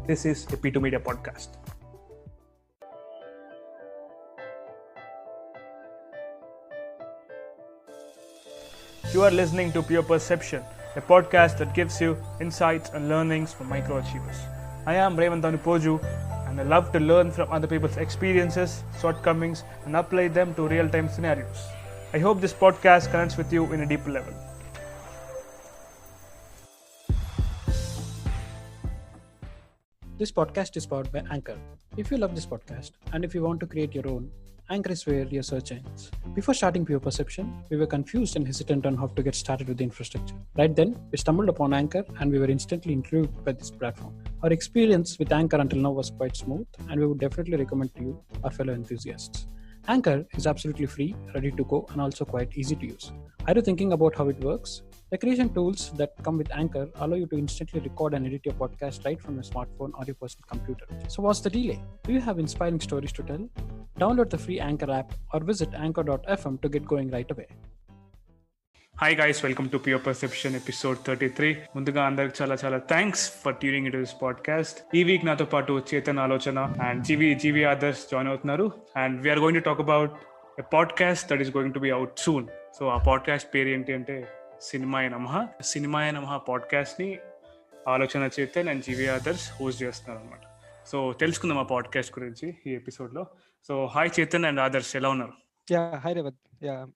This is a P2 Media podcast. You are listening to Pure Perception, a podcast that gives you insights and learnings from microachievers. I am Revant Anupoju, and I love to learn from other people's experiences, shortcomings, and apply them to real-time scenarios. I hope this podcast connects with you in a deeper level. This podcast is powered by Anchor. If you love this podcast and if you want to create your own, Anchor is where your search ends. Before starting Pure Perception, we were confused and hesitant on how to get started with the infrastructure. Right then, we stumbled upon Anchor and we were instantly intrigued by this platform. Our experience with Anchor until now was quite smooth, and we would definitely recommend to you, our fellow enthusiasts. Anchor is absolutely free, ready to go, and also quite easy to use. Are you thinking about how it works? The creation tools that come with Anchor allow you to instantly record and edit your podcast right from your smartphone or your personal computer. So what's the delay? Do you have inspiring stories to tell? Download the free Anchor app or visit anchor.fm to get going right away. Hi guys, welcome to Pure Perception episode 33. ముందుగా అందరికి చాలా thanks for tuning in to this podcast. ఈ week నాతో పాటు చేతన్ ఆలోచన and G V Adarsh join అవుతున్నారు. And we are going to talk about a podcast that is going to be out soon. So ఆ podcast పేరు ఏంటి అంటే సినిమాయ నమః పాడ్కాస్ట్ ని ఆలోచన Chetan and G V Adarsh host చేస్తున్నారు అనమాట. సో తెలుసుకుందాం ఆ పాడ్కాస్ట్ గురించి ఈ ఎపిసోడ్ లో. సో హాయ్ చేతన్ అండ్ ఆదర్స్, ఎలా ఉన్నారు? Hi Revant.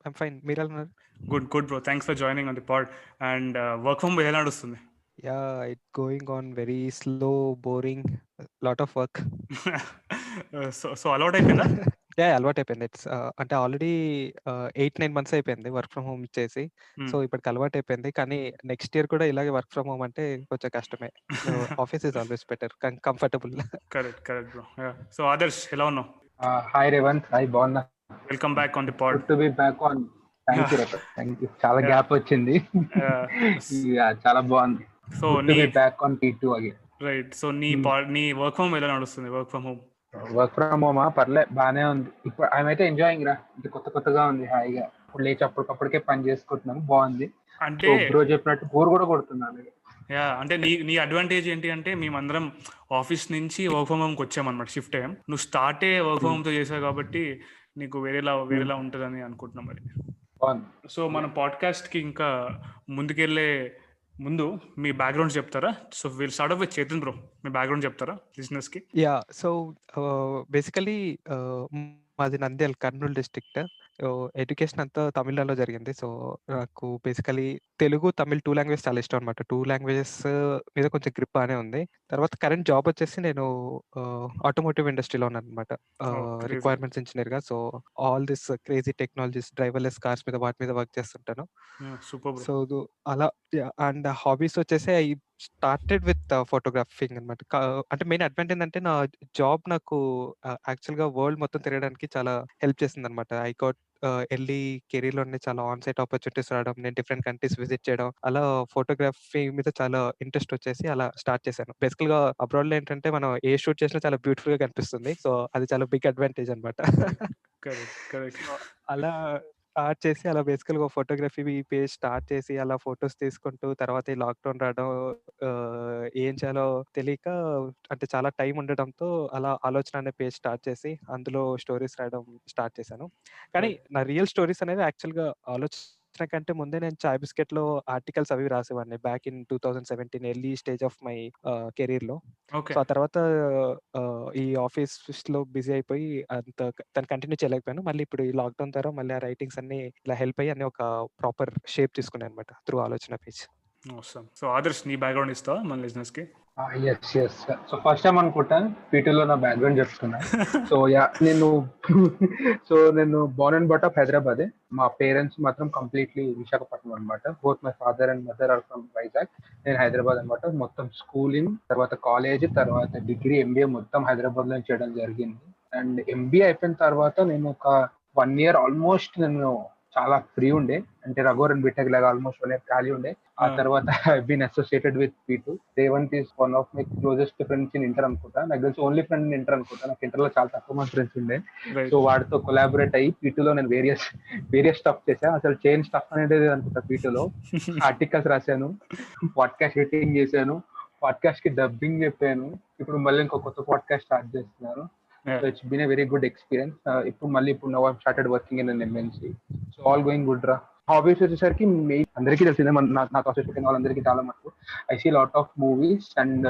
I'm fine. మీరు ఎలా ఉన్నారు? Good bro. Thanks for joining on the pod. And work from home ఎలా నడుస్తుంది? It's going on very slow, boring, lot of work. So అలవాటు అయిపోయిందా? అలవాటు అయిపోయింది. ఇట్స్ అంటే ఆల్రెడీ 8-9 months అయిపోయింది వర్క్ ఫ్రమ్ హోమ్ చేసి. సో ఇప్పటికి అలవాటు అయిపోయింది. కానీ నెక్స్ట్ ఇయర్ కూడా ఇలాగే వర్క్ ఫ్రమ్ హోమ్ అంటే కొంచెం కష్టమే. Office is always better, comfortable. Correct bro. So Adarsh, ఎలా ఉన్నావు? హాయ్ రేవంత్. హాయ్, బాగున్నా. Welcome back on the pod. Good to be back on. Thank you. చాలా గ్యాప్ వచ్చింది. చాలా బాగుంది. సో నీ back on P2 again. Right. So నీ వర్క్ ఫ్రమ్ ఎలా నడుస్తుంది? వర్క్ ఫ్రమ్ హోమా పర్లే, బానే ఉంది. ఇప్పుడు అయితే ఎంజాయింగ్ రా. ఇది కొత్తగా ఉంది, హాయిగా. ఇప్పుడు లేచి అప్పటికప్పటికే పని చేసుకుంటున్నాను, బాగుంది. అంటే బ్రో చెప్పినట్టు బోర్ కూడా కొడుతున్నాను. అంటే నీ అడ్వాంటేజ్ ఏంటి అంటే మేమందరం ఆఫీస్ నుంచి వర్క్ ఫ్రమ్ హోమ్కి వచ్చామన్నమాట, షిఫ్ట్ అయ్యాం. నువ్వు స్టార్టే వర్క్ ఫ్రమ్ హోమ్తో చేసావు కాబట్టి నీకు వేరేలా ఉంటుందని అనుకుంటున్నాం మరి. సో మన పాడ్కాస్ట్ కి ఇంకా ముందుకెళ్లే ముందు మీ బ్యాక్గ్రౌండ్ చెప్తారా? So will start of with Chetan bro. Me background చెప్తారా లిజనర్స్ కి? సో బేసికలీ మాది నంద్యాల, కర్నూలు డిస్ట్రిక్ట్. ఎడ్యుకేషన్ అంతా తమిళనాడులో జరిగింది. సో నాకు బేసికలీ తెలుగు, తమిళ్ 2 లాంగ్వేజ్ చాలా ఇష్టం అనమాట. 2 లాంగ్వేజెస్ మీద కొంచెం గ్రిప్ బాగానే ఉంది. తర్వాత కరెంట్ జాబ్ వచ్చేసి నేను ఆటోమోటివ్ ఇండస్ట్రీలో ఉన్నాను అనమాట, రిక్వైర్మెంట్స్ ఇంజనీర్ గా. So all this crazy technologies, driverless cars మీద వాటి మీద వర్క్ చేస్తుంటాను. సో అలా. అండ్ హాబీస్ వచ్చేసి ఐ స్టార్టెడ్ విత్ ఫోటోగ్రాఫింగ్ అనమాట. అంటే మెయిన్ అడ్వాంటేజ్ ఏంటంటే నా జాబ్ నాకు యాక్చువల్ గా వరల్డ్ మొత్తం తిరగడానికి చాలా హెల్ప్ చేసింది అనమాట. ఐ గాట్ ఎర్లీ కెరీర్ లోనే చాలా ఆన్ సైట్ ఆపర్చునిటీస్ రావడం, నేను డిఫరెంట్ కంట్రీస్ విజిట్ చేయడం, అలా ఫోటోగ్రఫీ మీద చాలా ఇంట్రెస్ట్ వచ్చేసి అలా స్టార్ట్ చేశాను. బేసికల్ గా అబ్రాడ్ లో ఏంటంటే మనం ఏ షూట్ చేసినా చాలా బ్యూటిఫుల్ గా కనిపిస్తుంది. సో అది చాలా బిగ్ అడ్వాంటేజ్ అనమాట. అలా స్టార్ట్ చేసి అలా బేసికల్ గా ఫోటోగ్రఫీ పేజ్ స్టార్ట్ చేసి అలా ఫొటోస్ తీసుకుంటూ, తర్వాత ఈ లాక్డౌన్ రావడం, ఏం చేయాలో తెలియక, అంటే చాలా టైం ఉండడంతో అలా ఆలోచన అనే పేజ్ స్టార్ట్ చేసి అందులో స్టోరీస్ రాయడం స్టార్ట్ చేశాను. కానీ నా రియల్ స్టోరీస్ అనేది యాక్చువల్ గా ఆలోచన కంటే ముందే నేను చాయ్ బిస్కెట్ లో ఆర్టికల్స్ అవి రాసేవాడిని back in 2017 early stage of my career లో. సో ఆ తర్వాత ఈ ఆఫీస్ లో బిజీ అయిపోయి తను కంటిన్యూ చేయలేకపోయాను. మళ్ళీ ఇప్పుడు ఈ లాక్డౌన్ ద్వారా మళ్ళీ ఆ రైటింగ్స్ అన్ని ఇలా హెల్ప్ అయ్యి అన్ని ఒక ప్రాపర్ షేప్ తీసుకున్నాను అనమాట త్రూ ఆలోచన పేజ్. సో ఆదర్శ్, నీ బ్యాక్గ్రౌండ్ ఇస్తావా మన లిజనర్స్ కి? ఎస్. సో ఫస్ట్ టైం అనుకుంటాను P2 లో నా బ్యాక్గ్రౌండ్ చెప్తున్నా. సో నేను born and brought of Hyderabad. మా పేరెంట్స్ మాత్రం కంప్లీట్లీ విశాఖపట్నం అనమాట. Both my father and mother are from Vizag. నేను హైదరాబాద్ అనమాట. మొత్తం స్కూలింగ్, తర్వాత కాలేజ్, తర్వాత డిగ్రీ, MBA మొత్తం హైదరాబాద్ లో చేయడం జరిగింది. అండ్ MBA అయిపోయిన తర్వాత నేను ఒక 1 year ఆల్మోస్ట్ నేను చాలా ఫ్రీ ఉండే, అంటే రఘువరన్ బిటెక్ లాగా ఆల్మోస్ట్ 1 year ఖాళీ ఉండే. ఆ తర్వాత I been associated with P2. Revanth is one of my closest friends in inter అనుకుంటా. నాకు తెలిసి ఓన్లీ ఫ్రెండ్ ఇన్ ఇంటర్ అనుకుంటా. నాకు ఇంటర్ లో చాలా తక్కువ మంది ఫ్రెండ్స్ ఉండే. సో వాడితో కొలాబరేట్ అయ్యి P2 లో నేను వేరియస్ స్టఫ్ చేశాను. అసలు చైన్ స్టఫ్ అనేది అనుకుంటా. P2 లో ఆర్టికల్స్ రాశాను, పాడ్కాస్ట్ ఎడిటింగ్ చేశాను, పాడ్కాస్ట్ కి డబ్బింగ్ చెప్పాను. ఇప్పుడు మళ్ళీ ఇంకో కొత్త పాడ్కాస్ట్ స్టార్ట్ చేస్తున్నాను. Yeah. So it's been a very good experience. ఇప్పుడు now I started working in MNC. So all going good రా. హాబీస్ వచ్చేసరికి అందరికీ తెలిసిందే, నాతో అసోసియేట్ వాళ్ళందరికీ చాలా మటుకు I see lot of movies and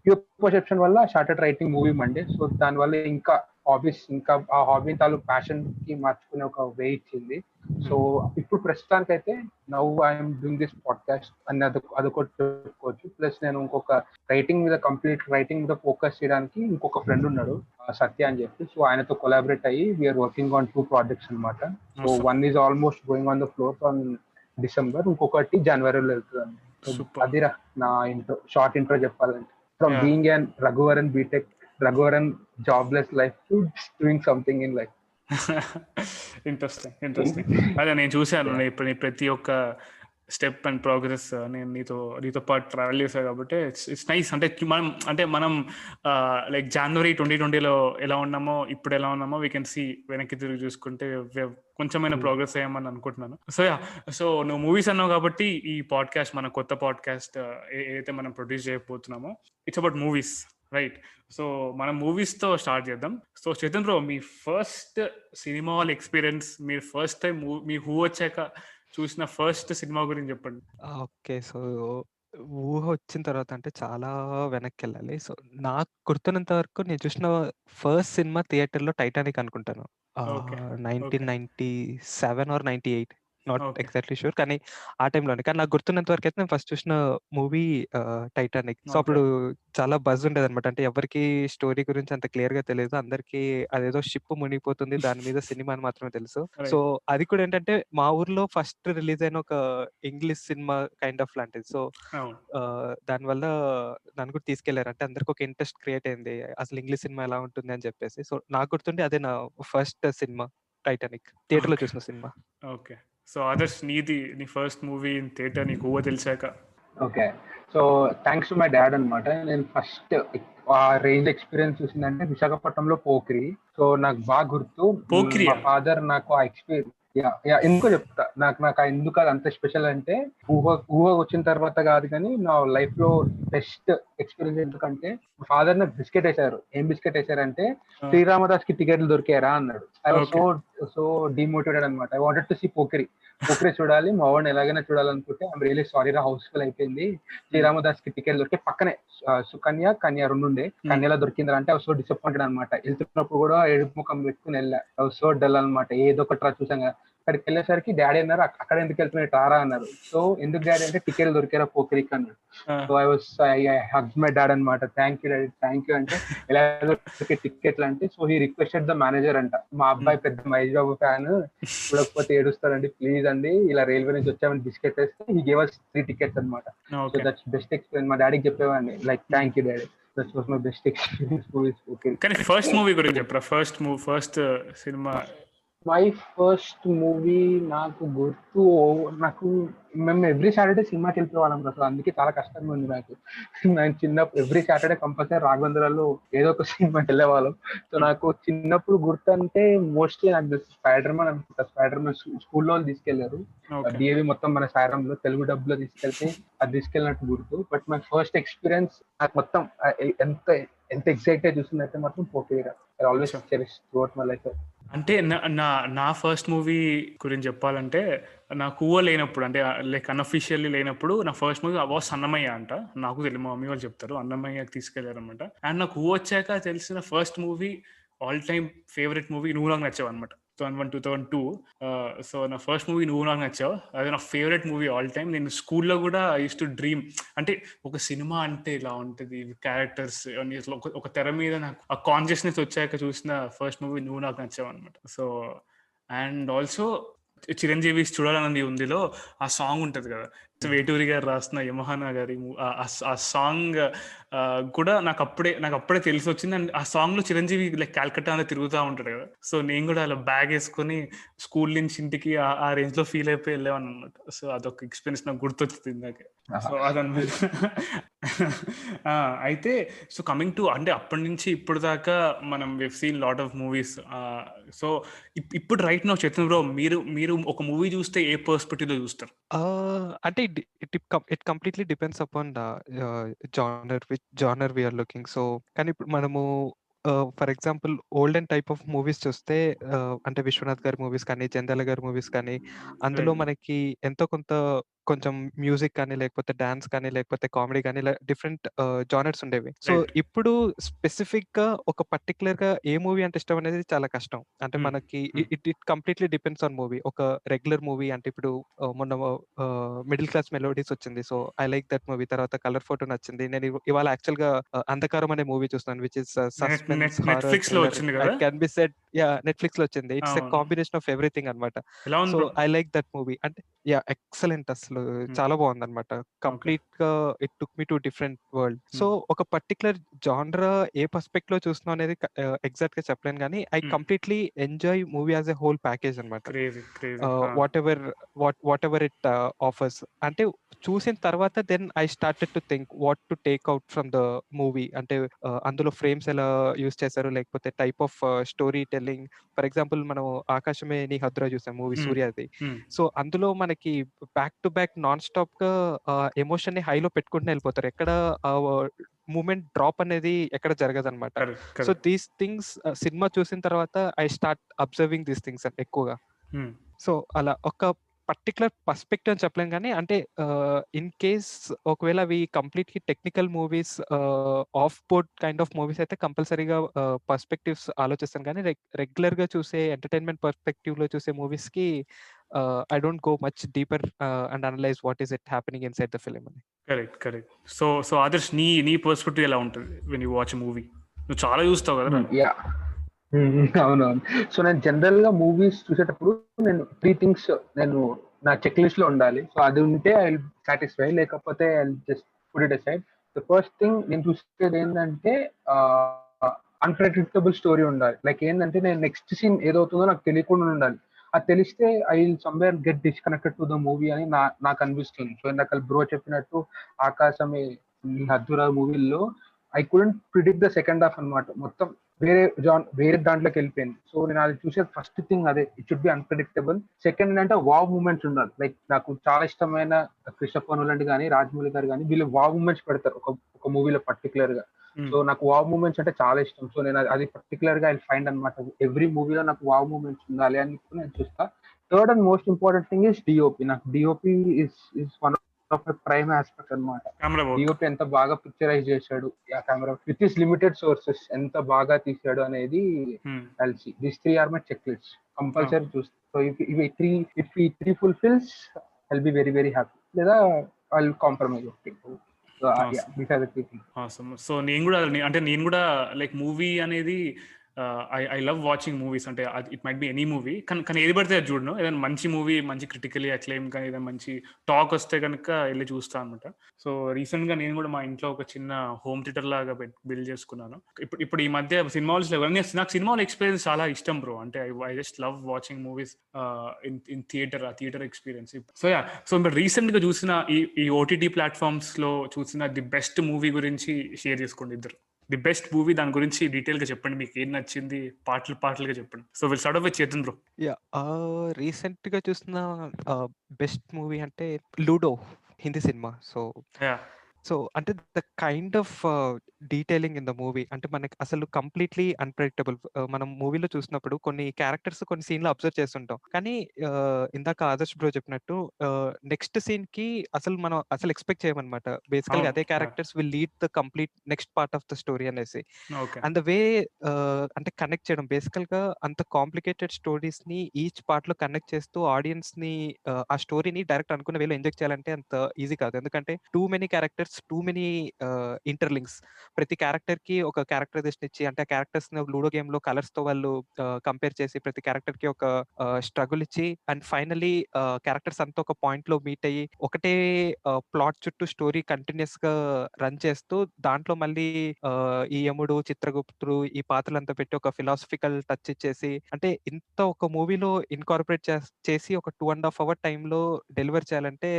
pure perception వల్ల started writing movie Monday. So దానివల్ల ఇంకా హాబీస్, ఇంకా ఆ హాబీ తాలూకు ప్యాషన్ కి మార్చుకునే ఒక వే ఇచ్చింది. సో ఇప్పుడు ప్రస్తుతానికైతే now I'm doing this podcast అని అదొకటి చెప్పుకోవచ్చు. ప్లస్ నేను ఇంకొక కంప్లీట్ రైటింగ్ మీద ఫోకస్ చేయడానికి ఇంకొక ఫ్రెండ్ ఉన్నాడు, సత్య అని చెప్పి. సో ఆయనతో కొలాబరేట్ అయ్యి వీఆర్ వర్కింగ్ ఆన్ 2 ప్రాజెక్ట్స్ అనమాట. So one is almost going on the floor on December, ఇంకొకటి జనవరిలో వెళ్తుంది. అదిరా నా ఇంట్రో, షార్ట్ ఇంట్రో చెప్పాలంటే. From being an Raghuvaran jobless life to doing something in life. Interesting. అదే నేను చూశాను ఇప్పుడు నీ ప్రతి ఒక్క స్టెప్ అండ్ ప్రోగ్రెస్. నేను నీతో పాటు ట్రావెల్ చేశాను కాబట్టి ఇట్స్ నైస్. అంటే మనం లైక్ జనవరి 2020లో ఎలా ఉన్నామో ఇప్పుడు ఎలా ఉన్నామో వీ కెన్ సీ, వెనక్కి తిరిగి చూసుకుంటే కొంచెమైనా ప్రోగ్రెస్ అయ్యామని అనుకుంటున్నాను. సో నువ్వు మూవీస్ అన్నావు కాబట్టి ఈ పాడ్కాస్ట్, మన కొత్త పాడ్కాస్ట్ ఏదైతే మనం ప్రొడ్యూస్ చేయబోతున్నామో it's about movies, right? So మనం మూవీస్తో స్టార్ట్ చేద్దాం. సో చైతన్ బ్రో, మీ ఫస్ట్ సినిమా హాల్ ఎక్స్పీరియన్స్, మీరు ఫస్ట్ టైం మీ హూ వచ్చాక చూసిన ఫస్ట్ సినిమా గురించి చెప్పండి. ఓకే. సో ఊహ వచ్చిన తర్వాత అంటే చాలా వెనక్కి వెళ్ళాలి. సో నాకు గుర్తున్నంత వరకు నేను చూసిన ఫస్ట్ సినిమా థియేటర్లో టైటానిక్ అనుకుంటాను. Okay. 1997 or 98, not Okay. Exactly sure, కానీ ఆ టైంలోనే. కానీ నాకు గుర్తున్నంత వరకు అయితే నేను ఫస్ట్ చూసిన మూవీ టైటానిక్. సో అప్పుడు చాలా బజ్ ఉండేది అనమాట. అంటే ఎవరికి స్టోరీ గురించి అంత క్లియర్ గా తెలియదు. అందరికి అదేదో షిప్ మునిగిపోతుంది, దాని మీద సినిమా అని మాత్రమే తెలుసు. సో అది కూడా ఏంటంటే మా ఊర్లో ఫస్ట్ రిలీజ్ అయిన ఒక ఇంగ్లీష్ సినిమా కైండ్ ఆఫ్ లాంటిది. సో దానివల్ల నన్ను కూడా తీసుకెళ్లారు. అంటే అందరికి ఒక ఇంట్రెస్ట్ క్రియేట్ అయింది, అసలు ఇంగ్లీష్ సినిమా ఎలా ఉంటుంది అని చెప్పేసి. సో నాకు గుర్తుండే అదే నా ఫస్ట్ సినిమా, టైటానిక్, థియేటర్ లో చూసిన సినిమా. ఓకే. సో ఆదర్శ్, నీ ఫస్ట్ మూవీ ఇన్ థియేటర్ నీకు ఊహ తెలిసాక? Okay. So thanks to my dad అనమాట. నేను ఫస్ట్ ఆ రేంజ్ ఎక్స్పీరియన్స్ చూసిందంటే విశాఖపట్నంలో పోక్రి. సో నాకు బాగా గుర్తు, మా ఫాదర్ నాకు ఆ ఎక్స్పీరియన్స్ ఎందుకో చెప్తా. నాకు ఎందుకు అది అంత స్పెషల్ అంటే, ఊహ వచ్చిన తర్వాత కాదు కానీ నా లైఫ్ లో బెస్ట్ ఎక్స్పీరియన్స్ ఎందుకంటే, ఫాదర్ నాకు బిస్కెట్ వేశారు. ఏం బిస్కెట్ వేశారంటే, శ్రీరామదాస్ కి టికెట్లు దొరికారా అన్నాడు. ఐ వాజ్ సో డిమోటివేటెడ్ అనమాట. I wanted to see Pokiri చూడాలి, మా వాడిని ఎలాగైనా చూడాలనుకుంటే ఐమ్ రియలీ సారీ రా, హౌస్ఫుల్ అయిపోయింది. శ్రీరామదాస్ కి టికెట్ దొరికే పక్కనే సుకన్య, కన్య 2 ఉండే. కన్యలా దొరికింది అంటే ఐ వాజ్ సో డిసప్పాయింటెడ్ అనమాట. వెళ్తున్నప్పుడు కూడా ఏడుపు ముఖం పెట్టుకుని వెళ్ళా. ఐ వాజ్ సో డల్ అనమాట. ఏదో ఒకటి రా చూసాం కదా. అక్కడికి వెళ్ళేసరికి డాడీ అన్నారు, అక్కడ ఎందుకు వెళ్తున్నాయి టారా అన్నారు. సో ఎందుకు డాడీ అంటే, టికెట్లు దొరికారా పోక్రికి అన్నాడు. So I hugged my dad అనమాట. Thank you daddy, thank you అంటే, ఎలా దొరికే టికెట్లు అంటే, so he requested the manager అంట, మా అబ్బాయి పెద్ద మహేష్ బాబు ఫ్యాన్, చూడకపోతే ఏడుస్తాడండి, ప్లీజ్ అండి, ఇలా రైల్వే నుంచి వచ్చామని బిస్కెట్ వేస్తే హీ గేవ్ us 3 tickets అనమాట. So that's best experience. మా డాడీకి చెప్పేవాడిని like, thank you daddy, that was my best experience movies. Okay, కానీ ఫస్ట్ మూవీ గురించి చెప్పరా? First cinema. My first movie నాకు గుర్తు, మేము ఎవ్రీ సాటర్డే సినిమాకి వెళ్ళిపోవాళ్ళం అసలు. అందుకే చాలా కష్టంగా ఉంది నాకు. నేను చిన్నప్పుడు ఎవ్రీ సాటర్డే కంపల్సరీ రాఘవేంద్రలో ఏదో ఒక సినిమాకి వెళ్ళేవాళ్ళం. సో నాకు చిన్నప్పుడు గుర్తు అంటే మోస్ట్లీ నాకు స్పైడర్ మ్యాన్ అనుకుంటా. స్పైడర్ మ్యాన్ స్కూల్లో తీసుకెళ్లారు, డిఏవి మొత్తం మన సారంలో తెలుగు డబ్బులో తీసుకెళ్తే అది తీసుకెళ్ళినట్టు గుర్తు. బట్ మై ఫస్ట్ ఎక్స్పీరియన్స్ నాకు మొత్తం ఎంత ఎక్సైటెడ్ చూసిందంటే మాత్రం పోకేరా. I always cherish throughout my life. అంటే నా ఫస్ట్ మూవీ గురించి చెప్పాలంటే, నాకు ఊహ లేనప్పుడు, అంటే లైక్ అన్అఫీషియల్లీ లేనప్పుడు, నా ఫస్ట్ మూవీ వాస్ అన్నమయ్య అంట. నాకు తెలియదు, మా మమ్మీ వాళ్ళు చెప్తారు, అన్నమయ్యకి తీసుకెళ్లారు అనమాట. అండ్ నాకు ఊహ వచ్చాక తెలిసిన first movie, all time favourite movie, నువ్వు నాకు నచ్చావు అనమాట. 2001-2002. సో నా ఫస్ట్ మూవీ నువ్వు నాకు నచ్చావు, అదే నా ఫేవరెట్ మూవీ ఆల్ టైమ్. నేను స్కూల్లో కూడా యూస్ టు డ్రీమ్, అంటే ఒక సినిమా అంటే ఇలా ఉంటుంది, క్యారెక్టర్స్ ఒక తెర మీద నాకు ఆ కాన్షియస్నెస్ వచ్చాక చూసిన ఫస్ట్ మూవీ నువ్వు నాకు నచ్చావు అనమాట. సో అండ్ ఆల్సో చిరంజీవి చూడాలన్నది ఉందిలో ఆ సాంగ్ ఉంటుంది కదా, వేటూరి గారు రాసిన యమహానా గారి ఆ సాంగ్ కూడా నాకు అప్పుడే తెలిసి వచ్చింది. అండ్ ఆ సాంగ్ లో చిరంజీవి లైక్ కాల్కట్టా అనేది తిరుగుతూ ఉంటాడు కదా. సో నేను కూడా అలా బ్యాగ్ వేసుకొని స్కూల్ నుంచి ఇంటికి ఆ రేంజ్ లో ఫీల్ అయిపోయి వెళ్ళేవాను అనమాట. సో అదొక ఎక్స్పీరియన్స్ నాకు గుర్తొచ్చింది ఇందాకే. సో అదనమాట. అయితే సో కమింగ్ టు అంటే అప్పటి నుంచి ఇప్పుడు దాకా మనం we've seen lot of movies. So ఇప్పుడు రైట్ నౌ చైతన్య బ్రో, మీరు మీరు ఒక మూవీ చూస్తే ఏ పర్స్పెక్టివ్ లో చూస్తారు? అంటే it completely depends upon the genre, which genre we are looking. So కానీ ఇప్పుడు మనము for example olden type of movies చూస్తే అంటే విశ్వనాథ్ గారి మూవీస్ కానీ, జంధ్యాల గారి మూవీస్ కానీ, అందులో Right. మనకి ఎంతో కొంత కొంచెం మ్యూజిక్ కానీ, లేకపోతే డాన్స్ కానీ, లేకపోతే కామెడీ కానీ, ఇలా డిఫరెంట్ జానర్స్ ఉండేవి. So Right. ఇప్పుడు స్పెసిఫిక్‌గా ఒక పర్టిక్యులర్‌గా ఏ మూవీ అంటే ఇష్టం అనేది చాలా కష్టం. అంటే Hmm. మనకి Hmm. It it completely depends on movie. ఒక రెగ్యులర్ మూవీ అంటే ఇప్పుడు మొన్న మిడిల్ క్లాస్ మెలోడీస్ వచ్చింది. So I like that movie. తర్వాత కలర్ ఫోటో నచ్చింది. నేను ఇవాళ యాక్చువల్‌గా అంధకారం అనే మూవీ చూస్తున్నాను. Which is suspense horror Netflix లో థ్రిల్లర్. వచ్చింది ఐ కదా. క్యాన్ బి సెడ్ నెట్‌ఫ్లిక్స్‌లో వచ్చింది. ఇట్స్ ఎ అవును. కాంబినేషన్ ఆఫ్ ఎవ్రీథింగ్ అన్నమాట. ఎలా ఉంది so bro? I like that movie. అంటే ఎక్సలెంట్ అసలు చాలా బాగుందన్నమాట. ఓకే. కంప్లీట్‌గా it took me to different world. So ఒక పర్టిక్యులర్ జానరా ఏ పర్స్పెక్టివ్‌లో చూస్తున్నాం అనేది ఎగ్జాక్ట్‌గా చెప్పలేను గానీ I completely enjoy movie as a whole package అన్నమాట. Crazy crazy. Whatever it offers. అంటే చూసిన తర్వాత then I started to think what to take out from the movie. అంటే అందులో ఫ్రేమ్స్ ఎలా యూజ్ చేశారు, లేకపోతే type of story telling. For example మనం 'ఆకాశమే నీ హద్దురా' చూసాం మూవీ సూర్యాది. సో అందులో మనకి బ్యాక్ టు బ్యాక్ నాన్ స్టాప్‌గా ఎమోషన్‌ని హైలో పెట్టుకుంటూనే వెళ్ళిపోతారు. ఎక్కడ మూమెంట్ డ్రాప్ అనేది ఎక్కడ జరగదన్నమాట. సో దీస్ థింగ్స్ సినిమా చూసిన తర్వాత I start observing these things ఎక్కువగా. సో అలా ఒక పర్టిక్యులర్ పర్స్పెక్టివ్ అని చెప్పలేం గానీ అంటే ఇన్ కేస్ ఒకవేళ అవి completely technical movies, of board kind of movies అయితే కంపల్సరీగా పర్స్పెక్టివ్స్ ఆలోచిస్తాను. కానీ రెగ్యులర్‌గా చూసే ఎంటర్‌టైన్‌మెంట్ పర్స్పెక్టివ్‌లో చూసే మూవీస్‌కి I don't go much deeper and analyse what is it happening inside the film అని. కరెక్ట్. సో ఆదర్శ్, నీ పర్స్పెక్టివ్ ఎలా ఉంటుంది వెన్ యూ వాచ్ మూవీ? నువ్వు చాలా చూస్తావు కదా. అవునవును. సో నేను జనరల్ గా మూవీస్ చూసేటప్పుడు నేను 3 థింగ్స్ నేను నా చెక్ లిస్ట్ లో ఉండాలి. సో అది ఉంటే ఐ విల్ సాటిస్ఫై, లేకపోతే I just put it aside. The first thing నేను చూసేది ఏంటంటే అన్ప్రెడిక్టబుల్ స్టోరీ ఉండాలి. లైక్ ఏంటంటే నేను నెక్స్ట్ సీన్ ఏదవుతుందో నాకు తెలియకుండా ఉండాలి. అది తెలిస్తే I will somewhere get disconnected to the movie అని నాకు అనిపిస్తుంది. సో ఇందాక బ్రో చెప్పినట్టు 'ఆకాశమే నీ హద్దురా' మూవీలో I couldn't predict the second half అన్నమాట. మొత్తం వేరే దాంట్లోకి వెళ్ళిపోయింది. సో నేను అది చూసే ఫస్ట్ థింగ్ అదే, it should B unpredictable. Second అంటే వావ్ మూమెంట్స్ ఉండాలి. లైక్ నాకు చాలా ఇష్టమైన క్రిస్టోఫర్ నోలన్ కానీ, రాజమౌళి గారు కానీ వీళ్ళు వావ్ మూమెంట్స్ పెడతారు ఒక మూవీలో పర్టికులర్ గా. సో నాకు వావ్ మూమెంట్స్ అంటే చాలా ఇష్టం. సో నేను అది పర్టికులర్ గా ఐ ఫైండ్ అనమాట. ఎవ్రీ మూవీలో నాకు వావ్ మూమెంట్స్ ఉండాలి అని నేను చూస్తా. Third and most important thing is DOP. నాకు DOP is one of prime aspect అనమాట. డిఓపి ఎంత బాగా పిక్చరైజ్ చేశాడు, ఆ camera with his limited sources ఎంత బాగా తీసాడు అనేది కలిసి this 3 are my checklist. Compulsory చూస్తా. సో ఇఫ్ ఈ three fulfills I will be very very happy, లేదా ఐ విల్ కాంప్రమైజ్. సో నేను కూడా లైక్ మూవీ అనేది ఐ లవ్ వాచింగ్ మూవీస్. అంటే it might be any movie, కానీ ఏది పడితే అది చూడను. ఏదైనా మంచి మూవీ, మంచి క్రిటికలీ అక్లెయిమ్ కానీ ఏదైనా మంచి టాక్ వస్తే కనుక వెళ్ళి చూస్తాను అనమాట. సో రీసెంట్గా నేను కూడా మా ఇంట్లో ఒక చిన్న హోమ్ థియేటర్ లాగా బిల్డ్ చేసుకున్నాను. ఇప్పుడు ఈ మధ్య సినిమా హాల్స్ లేవు. నాకు సినిమా హాల్ ఎక్స్పీరియన్స్ చాలా ఇష్టం బ్రో. అంటే I just love watching movies in theatre experience. So ఇప్పుడు రీసెంట్గా చూసిన ఈ ఓటీటీ ప్లాట్ఫామ్స్ లో చూసిన ది బెస్ట్ మూవీ గురించి షేర్ చేసుకోండి ఇద్దరు. ది బెస్ట్ మూవీ, దాని గురించి డీటెయిల్ గా చెప్పండి. మీకు ఏం నచ్చింది, పాటలుగా చెప్పండి. So will start of with Chetan bro. Recent గా చూసిన బెస్ట్ మూవీ అంటే లూడో, హిందీ సినిమా. సో అంటే the kind of detailing in the movie అంటే మనకి అసలు కంప్లీట్లీ అన్ప్రెడిక్టబుల్. మనం మూవీలో చూసినప్పుడు కొన్ని క్యారెక్టర్స్ కొన్ని సీన్లు అబ్జర్వ్ చేస్తుంటాం, కానీ ఇందాక ఆదర్శ్ బ్రో చెప్పినట్టు నెక్స్ట్ సీన్ కి మనం ఎక్స్పెక్ట్ చేయమన్నమాట. బేసికల్ గా అదే characters will lead the complete next part of the story అనేసి. అండ్ ద వే అంటే కనెక్ట్ చేయడం, బేసికల్ గా అంత కాంప్లికేటెడ్ స్టోరీస్ ని ఈచ్ పార్ట్ లో కనెక్ట్ చేస్తూ ఆడియన్స్ ని ఆ స్టోరీని డైరెక్ట్ అనుకున్న వేలో ఎంజాయ్ చేయాలంటే అంత ఈజీ కాదు. ఎందుకంటే too many characters, too many interlinks. ప్రతి క్యారెక్టర్ కి ఒక క్యారెక్టరైజేషన్ ఇచ్చి, అంటే క్యారెక్టర్స్ ని లూడో గేమ్ లో కలర్స్ తో వాళ్ళు కంపేర్ చేసి ప్రతి క్యారెక్టర్ కి ఒక స్ట్రగుల్ ఇచ్చి, అండ్ ఫైనలీ క్యారెక్టర్స్ అంతా ఒక పాయింట్ లో మీట్ అయ్యి ఒకటే ప్లాట్ చుట్టూ స్టోరీ కంటిన్యూస్ గా రన్ చేస్తూ దాంట్లో మళ్ళీ ఈ యముడు, చిత్రగుప్తుడు ఈ పాత్రలంతా పెట్టి ఒక ఫిలాసఫికల్ టచ్ ఇచ్చేసి, అంటే ఇంత ఒక మూవీలో ఇన్కార్పొరేట్ చేసి ఒక 2.5 hour టైంలో డెలివర్ చేయాలంటే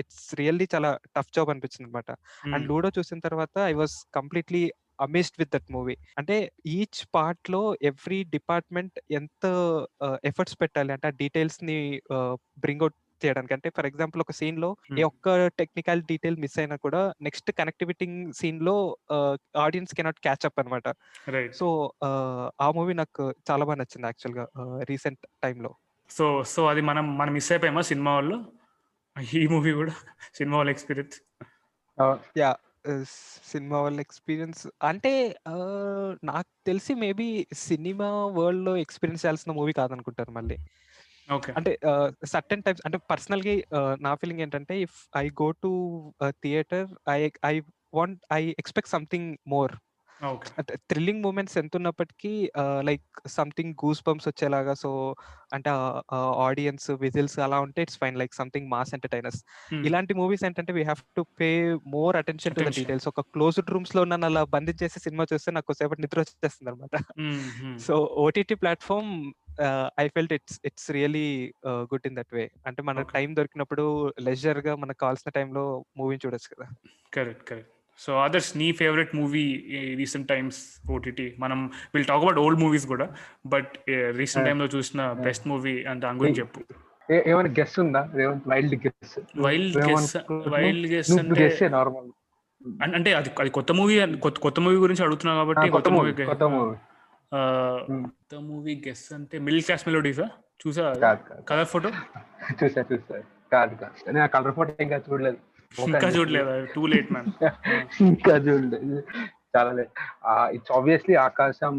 ఇట్స్ రియల్లీ చాలా టఫ్ జాబ్ అనిపించింది అనమాట. అండ్ లూడో చూసిన తర్వాత I was completely amazed with that movie. అంటే ఈచ్ పార్ట్ లో ఎవ్రీ డిపార్ట్మెంట్ ఎంత ఎఫర్ట్స్ పెట్టాలి అంటే ఆ డీటెయిల్స్ ని బ్రింగ్ అవుట్ చేయడానికి. అంటే ఫర్ ఎగ్జాంపుల్ ఒక సీన్ లో ఏ ఒక్క టెక్నికల్ డీటెయిల్ మిస్ అయినా కూడా నెక్స్ట్ కనెక్టివిటీ సీన్ లో ఆడియన్స్ కెనాట్ క్యాచ్ అప్ అనమాట. సో ఆ మూవీ నాకు చాలా బాగా నచ్చింది యాక్చువల్ గా రీసెంట్ టైంలో. సో అది మనం మిస్ అయిపోయామా సినిమా వాళ్ళు, ఈ మూవీ కూడా సినిమా వాళ్ళ ఎక్స్పీరియన్స్. యా సినిమా వాళ్ళ ఎక్స్పీరియన్స్ అంటే నాకు తెలిసి మేబీ సినిమా వరల్డ్ లో ఎక్స్పీరియన్స్ చేయాల్సిన మూవీ కాదనుకుంటారు మళ్ళీ. ఓకే. అంటే సర్టెన్ టైప్స్ అంటే పర్సనల్ గా నా ఫీలింగ్ ఏంటంటే if I go to theatre I I expect something more. Okay. అంటే థ్రిల్లింగ్ మూమెంట్స్ ఎంత ఉన్నప్పటికీ లైక్ సంథింగ్ గూస్ బంప్స్ వచ్చేలాగా. సో అంటే ఆడియన్స్ విజిల్స్ అలా ఉంటే it's fine, like something mass entertainers. ఇలాంటి మూవీస్ ఏంటంటే we have to pay more attention to the details. ఒక క్లోజ్డ్ రూమ్స్ లో నన్ను అలా బంధించేసి సినిమా చూస్తే నాకు కొద్దిసేపటి నిద్ర వచ్చేస్తుంది అనమాట. So OTT platform I felt it's really good in that way. అంటే మనకు టైం దొరికినప్పుడు లెజర్ గా మనకు కావాల్సిన టైంలో మూవీ చూడొచ్చు కదా. కరెక్ట్. సో అదర్స్ నీ favourite movie recent times OTT? మనం will talk about old movies కూడా, బట్ రీసెంట్ టైంలో చూసిన బెస్ట్ మూవీ అంటే దాని గురించి చెప్పు. ఏమైనా గెస్ ఉందా? వైల్డ్ గెస్ అంటే నార్మల్ అంటే అది కొత్త మూవీ గురించి అడుగుతున్నా కాబట్టి కొత్త మూవీ గెస్ అంటే మిడిల్ క్లాస్ మెలోడీసా? చూసా కలర్ ఫోటో? చూసా కాదు నేను కలర్ ఫోటో ఇంకా చూడలేదు. ఇంకా చూడలేదు, టూ లేట్ మ్యాన్. ఇంకా చూడలేదు, చాలా late. It's obviously Aakasam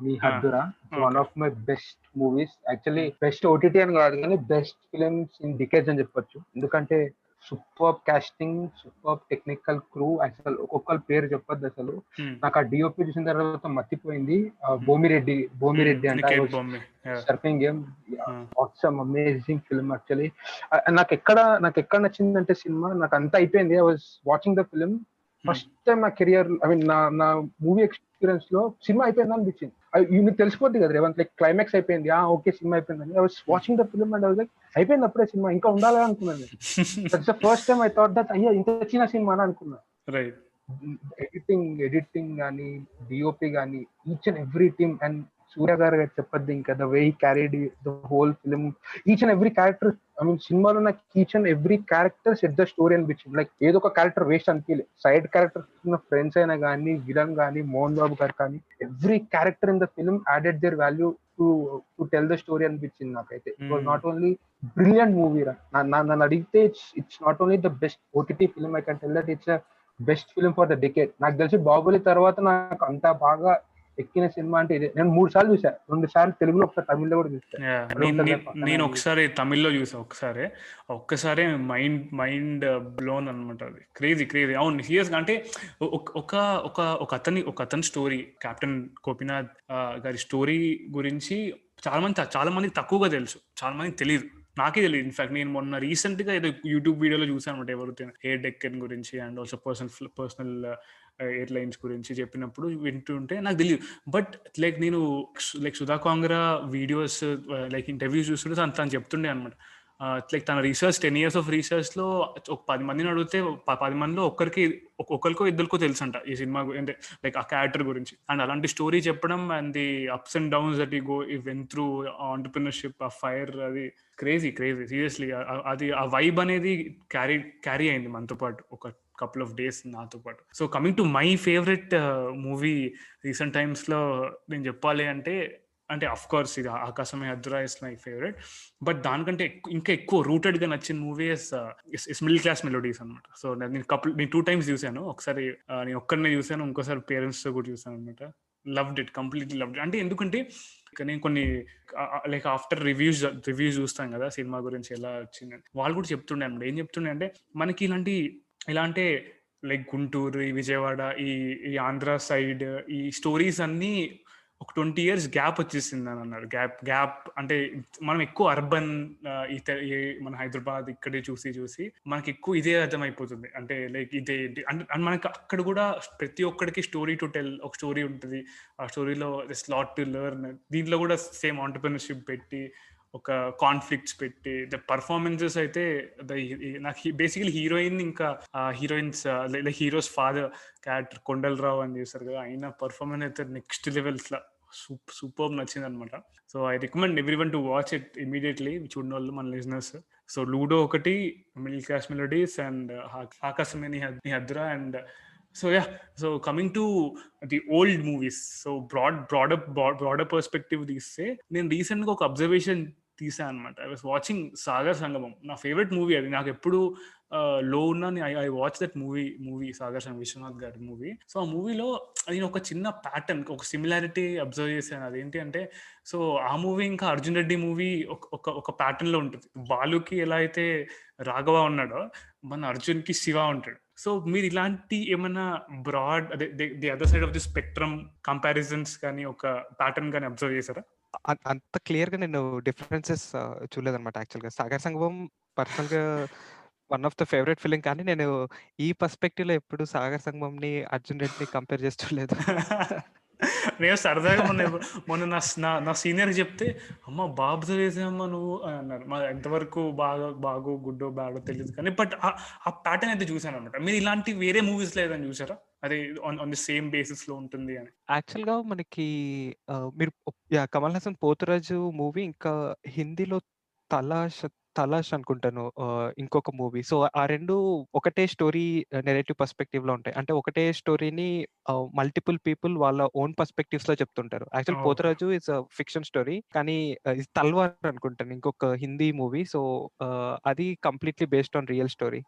Nee Haddura. One of my best movies. Actually best OTT అని కాదు కానీ బెస్ట్ ఫిలిమ్స్ ఇన్ డికేడ్స్ అని చెప్పొచ్చు. ఎందుకంటే super casting, super technical crew. అసలు ఒక్కొక్కరి పేరు చెప్పొద్దు అసలు. నాకు ఆ డిఓపి చూసిన తర్వాత మర్చిపోయింది. భూమిరెడ్డి అంటే surfing game. Awesome amazing film actually. నాకు ఎక్కడ నచ్చిందంటే సినిమా నాకు అంతా అయిపోయింది. I was watching the film first time నా కెరియర్, ఐ మీన్ నా మూవీ ఎక్స్పీరియన్స్ లో సినిమా అయిపోయింది అనిపించింది. మీకు తెలిసిపోద్ది కదా రేవంత్, లైక్ క్లైమాక్స్ అయిపోయింది, ఓకే సినిమా అయిపోయిందని. I was watching the film and I was like అయిపోయింది అప్పుడే సినిమా, ఇంకా ఉండాలి అనుకున్నాను. That's the first time I thought that అయ్యా ఇంత చిన్న సినిమా అని అనుకున్నా. ఎడిటింగ్ కానీ డిఓపి కానీ each and every team. And Suriya garu చెప్పద్దు ఇంకా, the way he carried the whole film. Each and every character, I mean సినిమాలో నాకు each and every character set the story అనిపించింది. లైక్ ఏదో ఒక క్యారెక్టర్ వేస్ట్ అనిపించలేదు. సైడ్ క్యారెక్టర్స్ ఉన్న ఫ్రెండ్స్ అయినా కానీ, విలన్ కానీ, మోహన్ బాబు గారు కానీ, every character in the film added their value to tell the story అనిపించింది నాకైతే. It was not only brilliant movie రా. నన్ను అడిగితే it's not only the best OTT film, I can tell that it's best film for the decade. నాకు తెలిసి బాహుబలి తర్వాత నాకు అంత బాగా ఎక్కిన సినిమా అంటే ఇదే. నేను 3 సార్లు చూసా, 2 సార్లు తెలుగులో, ఒకసారి తమిళ్లో కూడా చూసా. నేను ఒకసారి తమిళ్లో చూసా, ఒక్కసారి మైండ్ బ్లోన్ అనమాట. అది క్రేజీ. అవును, సీరియస్ గా. అంటే ఒక అతని స్టోరీ, కెప్టెన్ గోపీనాథ్ గారి స్టోరీ గురించి చాలా మందికి తక్కువగా తెలుసు, చాలా మందికి తెలియదు. నాకే తెలియదు. ఇన్ఫాక్ట్ నేను మొన్న రీసెంట్ గా ఏదో యూట్యూబ్ వీడియోలో చూసాను అనమాట, ఎవరు ఎయిర్ డెక్కన్ గురించి అండ్ ఆల్సో పర్సనల్ ఎయిర్లైన్స్ గురించి చెప్పినప్పుడు వింటుంటే నాకు తెలియదు. బట్ నేను సుధా కాంగ్రా వీడియోస్, ఇంటర్వ్యూస్ చూస్తుంటే తను చెప్తుండే అనమాట. తన రీసెర్చ్ 10 years ఆఫ్ రీసెర్చ్ లో ఒక 10 మందిని అడిగితే 10 మందిలో ఒక్కరికో ఇద్దరికో తెలుసు అంట ఈ సినిమా, అంటే ఆ క్యారెక్టర్ గురించి. అండ్ అలాంటి స్టోరీ చెప్పడం and the ups and downs that ఈ వెంట్ త్రూ ఆంటర్‌ప్రెన్యూర్‌షిప్, ఆ ఫైర్, అది క్రేజీ సీరియస్లీ. అది ఆ వైబ్ అనేది క్యారీ అయింది మనతో పాటు ఒక couple of days నాతో పాటు. So coming to my favourite movie recent times లో నేను చెప్పాలి అంటే అఫ్ కోర్స్ ఇది ఆకాశమే Haddura is my favourite. But దానికంటే ఇంకా ఎక్కువ రూటెడ్ గా నచ్చిన movie is middle class melodies అనమాట. సో నేను 2 times చూసాను. ఒకసారి నేను ఒక్కడనే చూసాను, ఇంకోసారి పేరెంట్స్ తో కూడా చూసాను అనమాట. Loved it, completely loved it. అంటే ఎందుకంటే నేను కొన్ని ఆఫ్టర్ రివ్యూస్ చూస్తాను కదా సినిమా గురించి ఎలా వచ్చింది, వాళ్ళు కూడా చెప్తుండే అనమాట. ఏం చెప్తుండే అంటే మనకి ఇలా అంటే గుంటూరు, విజయవాడ, ఈ ఆంధ్ర సైడ్ ఈ స్టోరీస్ అన్నీ ఒక 20 years గ్యాప్ వచ్చేసింది అని అన్నారు. గ్యాప్ అంటే మనం ఎక్కువ అర్బన్, మన హైదరాబాద్ ఇక్కడే చూసి మనకి ఎక్కువ ఇదే అర్థమైపోతుంది. అంటే ఇదే అంటే మనకి అక్కడ కూడా ప్రతి ఒక్కడికి స్టోరీ టు టెల్, ఒక స్టోరీ ఉంటుంది. ఆ స్టోరీలో లాట్ టు లెర్న్. దీంట్లో కూడా సేమ్ ఆంటర్‌ప్రెన్యూర్‌షిప్ పెట్టి ఒక కాన్ఫ్లిక్ట్స్ పెట్టి ద పర్ఫార్మెన్సెస్ అయితే నాకు బేసికలీ హీరోయిన్ ఇంకా heroines heroes father character Kondalarao అని చేస్తారు కదా, అయిన పర్ఫార్మెన్స్ అయితే నెక్స్ట్ లెవెల్స్ లా సూపర్ నచ్చింది అనమాట. So I recommend everyone to watch it immediately, చూడని వాళ్ళు మన లిజనర్స్. సో లూడో ఒకటి, మిడిల్ క్లాస్ మెలోడీస్ అండ్ ఆకాశమే నీ హద్రా. And so yeah, so coming to the old movies, so broader perspective తీస్తే నేను రీసెంట్గా ఒక అబ్జర్వేషన్ తీసా అనమాట. ఐ వాస్ వాచింగ్ సాగర్ సంగమం, నా ఫేవరెట్ మూవీ అది. నాకు ఎప్పుడు లో ఉన్నా I watch that movie Sagar సంగమం, విశ్వనాథ్ గారి మూవీ. సో ఆ మూవీలో నేను ఒక చిన్న ప్యాటర్న్, ఒక సిమిలారిటీ అబ్జర్వ్ చేశాను. అదేంటి అంటే, సో ఆ మూవీ ఇంకా అర్జున్ రెడ్డి మూవీ ఒక ప్యాటర్న్ లో ఉంటుంది. బాలుకి ఎలా అయితే రాఘవ ఉన్నాడో, మన అర్జున్కి శివ ఉంటాడు. సో మీరు ఇలాంటి ఏమైనా బ్రాడ్ అదే the other side of the spectrum comparisons కానీ ఒక ప్యాటర్న్ కానీ అబ్జర్వ్ చేశారా? అంత క్లియర్ గా నేను డిఫరెన్సెస్ చూడలేదన్నమాట. యాక్చువల్గా సాగర్ సంగమం పర్సనల్ గా one of the favourite film, కానీ నేను ఈ పర్స్పెక్టివ్ లో ఎప్పుడు సాగర్ సంగమంని అర్జున్ రెడ్డిని కంపేర్ చేసి చూడలేదు. నేను సరదాగా మొన్న నా సీనియర్ చెప్తే, అమ్మ బాబుతో వేసామ్మా నువ్వు అని అన్నారు. మా ఎంతవరకు బాగో గుడ్డో బ్యాడో తెలియదు కానీ, బట్ ఆ ప్యాటర్న్ అయితే చూసాను అనమాట. మీరు ఇలాంటి వేరే మూవీస్ లేదని చూసారా, అదే ఆన్ ది సేమ్ బేసిస్ లో ఉంటుంది అని? యాక్చువల్ గా మనకి మీరు కమల్ హాసన్ పోతురాజు మూవీ, ఇంకా హిందీలో తలాష్ అనుకుంటాను ఇంకొక మూవీ. సో ఆ రెండు ఒకటే స్టోరీ నెరేటివ్ పర్స్పెక్టివ్ లో ఉంటాయి. అంటే ఒకటే స్టోరీని మల్టిపుల్ పీపుల్ వాళ్ళ ఓన్ పర్స్పెక్టివ్స్ లో చెప్తుంటారు. Actual Poturaju is fiction story, కానీ ఇది తల్వార్ అనుకుంటాను ఇంకొక హిందీ మూవీ. సో అది completely based on real story.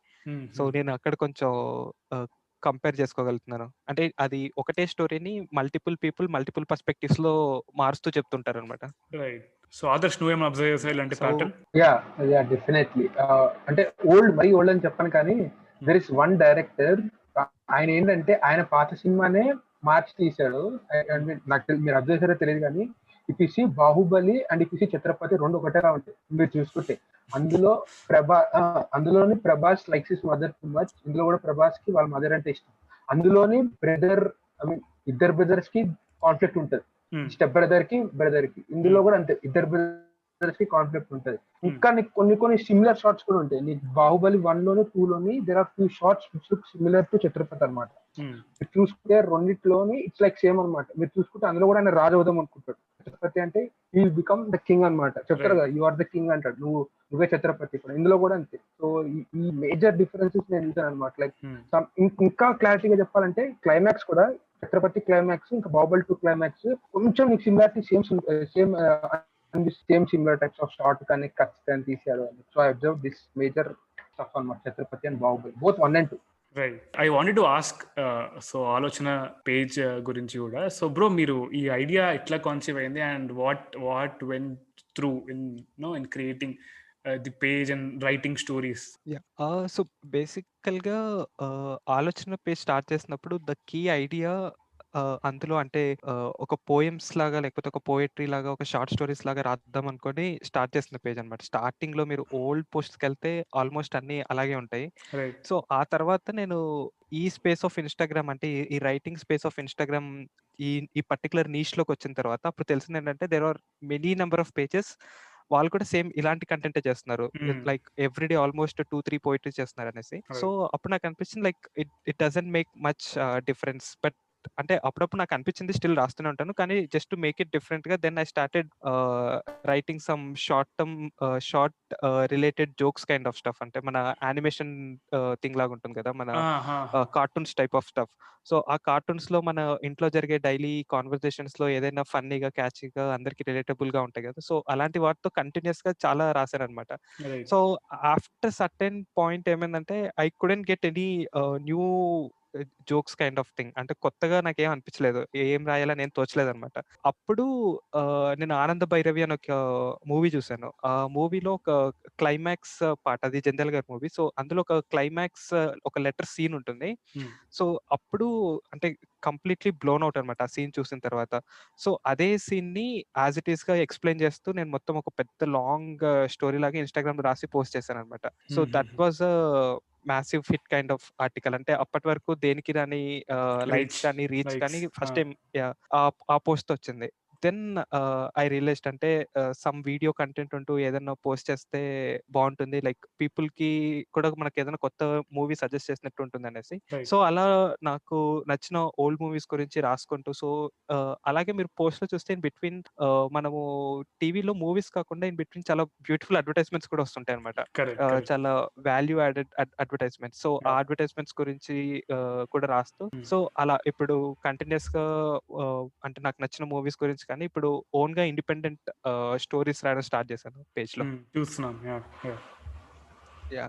So నేను అక్కడ కొంచెం కంపేర్ చేసుకోగలుగుతున్నాను. అంటే అది ఒకటే స్టోరీని మల్టిపుల్ పీపుల్ మల్టిపుల్ పర్స్పెక్టివ్స్ లో మారుస్తూ చెప్తుంటారు అనమాట. సో ఆదర్శ్, నువ్వేం అబ్జర్వ్ చేసావు ఇలాంటి ప్యాటర్న్? Yeah definitely. అంటే మరీ ఓల్డ్ అని చెప్పను, కానీ దెర్ ఇస్ వన్ డైరెక్టర్, ఆయన ఏంటంటే ఆయన పాత సినిమానే మార్చి తీశాడు. నాకు మీరు అబ్జర్వ్ చేశారో తెలియదు కానీ, if you see Baahubali and if you see Chatrapathi రెండు ఒకటేలా ఉంటాయి మీరు చూసుకుంటే. అందులోని Prabhas likes his mother too much. ఇందులో కూడా ప్రభాస్ కి వాళ్ళ మదర్ అంటే ఇష్టం. అందులోని ఇద్దరు బ్రదర్స్ కి కాన్ఫ్లిక్ట్ ఉంటుంది, స్టెప్ బ్రదర్ కి ఇందులో కూడా అంతే, ఇద్దరు బ్రదర్స్ కి కాన్ఫ్లిక్ట్ ఉంటుంది. ఇంకా నీకు కొన్ని సిమిలర్ షార్ట్స్ కూడా ఉంటాయి. నీకు బాహుబలి 1 లోని 2 లోని there are few shots which look similar to Chatrapathi అనమాట. మీరు చూసుకుంటే రెండిట్లోని ఇట్స్ లైక్ సేమ్ అనమాట. మీరు చూసుకుంటే అందులో కూడా ఆయన రాజు అవుదాం అనుకుంటాడు. ఛత్రపతి అంటే he will become the king అనమాట. చెప్తారు కదా, యు ఆర్ ద కింగ్ అంటాడు, నువ్వే ఛత్రపతి. కూడా ఇందులో కూడా అంతే. సో ఈ మేజర్ డిఫరెన్సెస్ నేను వెళ్తాను అనమాట. లైక్ ఇంకా క్లారిటీగా చెప్పాలంటే క్లైమాక్స్ కూడా ఛత్రపతి క్లైమాక్స్ ఇంకా బాహుబలి 2 క్లైమాక్స్ కొంచెం నీకు similarity same similar types of shot కానీ కట్స్ కానీ తీశారు. So I observe this major stuff అన్నమాట, Chatrapathi and Baahubali both 1 and 2. Right. I wanted to ask so ఆలోచన పేజ్ గురించి కూడా. సో బ్రో, మీరు ఈ ఐడియా ఎట్లా కాన్సీవ్ అయింది and what went through in creating the page and writing stories? So బేసికల్ గా ఆలోచన పేజ్ స్టార్ట్ చేసినప్పుడు ద కీ ఐడియా అందులో అంటే ఒక పోయమ్స్ లాగా లేకపోతే ఒక పోయట్రీ లాగా ఒక షార్ట్ స్టోరీస్ లాగా రాద్దాం అనుకొని స్టార్ట్ చేసిన పేజ్ అనమాట. స్టార్టింగ్ లో మీరు ఓల్డ్ పోస్ట్కి వెళ్తే ఆల్మోస్ట్ అన్ని అలాగే ఉంటాయి. సో ఆ తర్వాత నేను ఈ స్పేస్ ఆఫ్ ఇన్స్టాగ్రామ్ అంటే ఈ రైటింగ్ స్పేస్ ఆఫ్ ఇన్స్టాగ్రామ్ ఈ పర్టికులర్ నీష్ లోకి వచ్చిన తర్వాత అప్పుడు తెలిసింది ఏంటంటే there are many number of pages వాళ్ళు కూడా సేమ్ ఇలాంటి కంటెంట్ చేస్తున్నారు. లైక్ ఎవ్రీడే ఆల్మోస్ట్ 2-3 పోయిటరీ చేస్తున్నారు అనేసి. సో అప్పుడు నాకు అనిపించింది like it doesn't make much difference. But అంటే అప్పుడప్పుడు నాకు అనిపించింది, స్టిల్ రాస్తూనే ఉంటాను, కానీ just to make it different గా then I started writing some short related jokes kind of stuff. అంటే మన యానిమేషన్ థింగ్ లాగా ఉంటుంది కదా, మన cartoons type of stuff. So ఆ కార్టూన్స్ లో మన ఇంట్లో జరిగే డైలీ కాన్వర్సేషన్స్ లో ఏదైనా ఫన్నీగా క్యాచీగా అందరికి రిలేటబుల్ గా ఉంటాయి కదా. సో అలాంటి వాటితో కంటిన్యూస్ గా చాలా రాశాను అనమాట. సో ఆఫ్టర్ సర్టెన్ పాయింట్ ఏమైందంటే I couldn't get any new jokes kind of thing. అంటే కొత్తగా నాకేం అనిపించలేదు, ఏం రాయాలని ఏం తోచలేదు అనమాట. అప్పుడు నేను ఆనంద భైరవి అని ఒక మూవీ చూసాను. ఆ మూవీలో ఒక క్లైమాక్స్ పార్ట్, అది జంజాల్ గారి మూవీ. సో అందులో ఒక క్లైమాక్స్ ఒక లెటర్ సీన్ ఉంటుంది. సో అప్పుడు అంటే కంప్లీట్లీ బ్లోన్ అవుట్ అనమాట ఆ సీన్ చూసిన తర్వాత. సో అదే సీన్ ని యాజ్ ఇట్ ఈస్ గా ఎక్స్ప్లెయిన్ చేస్తూ నేను మొత్తం ఒక పెద్ద లాంగ్ స్టోరీ లాగా ఇన్స్టాగ్రామ్ లో రాసి పోస్ట్ చేశాను అనమాట. So that was massive hit kind of article. అంటే అప్పటి వరకు దేనికి రాని లైక్స్ కానీ రీచ్ కానీ ఫస్ట్ టైం ఆ పోస్ట్ వచ్చింది. దెన్ ఐ రియలైజ్డ్ అంటే సమ్ వీడియో కంటెంట్ ఉంటూ ఏదైనా పోస్ట్ చేస్తే బాగుంటుంది, లైక్ పీపుల్కి కూడా మనకి ఏదైనా కొత్త మూవీ సజెస్ట్ చేసినట్టు ఉంటుంది అనేసి. Right. సో అలా నాకు నచ్చిన ఓల్డ్ మూవీస్ గురించి రాసుకుంటూ, సో అలాగే మీరు పోస్ట్లో చూస్తే ఇన్ బిట్వీన్ మనము టీవీలో మూవీస్ కాకుండా ఇన్ బిట్వీన్ చాలా బ్యూటిఫుల్ అడ్వర్టైజ్మెంట్స్ కూడా వస్తుంటాయి అనమాట. Correct. చాలా వాల్యూ యాడెడ్ అడ్వర్టైజ్మెంట్స్. సో ఆ Yeah. అడ్వర్టైజ్మెంట్స్ గురించి కూడా రాస్తూ, Hmm. సో అలా ఇప్పుడు కంటిన్యూస్ గా అంటే నాకు నచ్చిన మూవీస్ గురించి కానీ ఇప్పుడు ఓన్ గా ఇండిపెండెంట్ స్టోరీస్ రాయడం స్టార్ట్ చేశాను పేజ్ లో. చూస్తున్నాను. యా,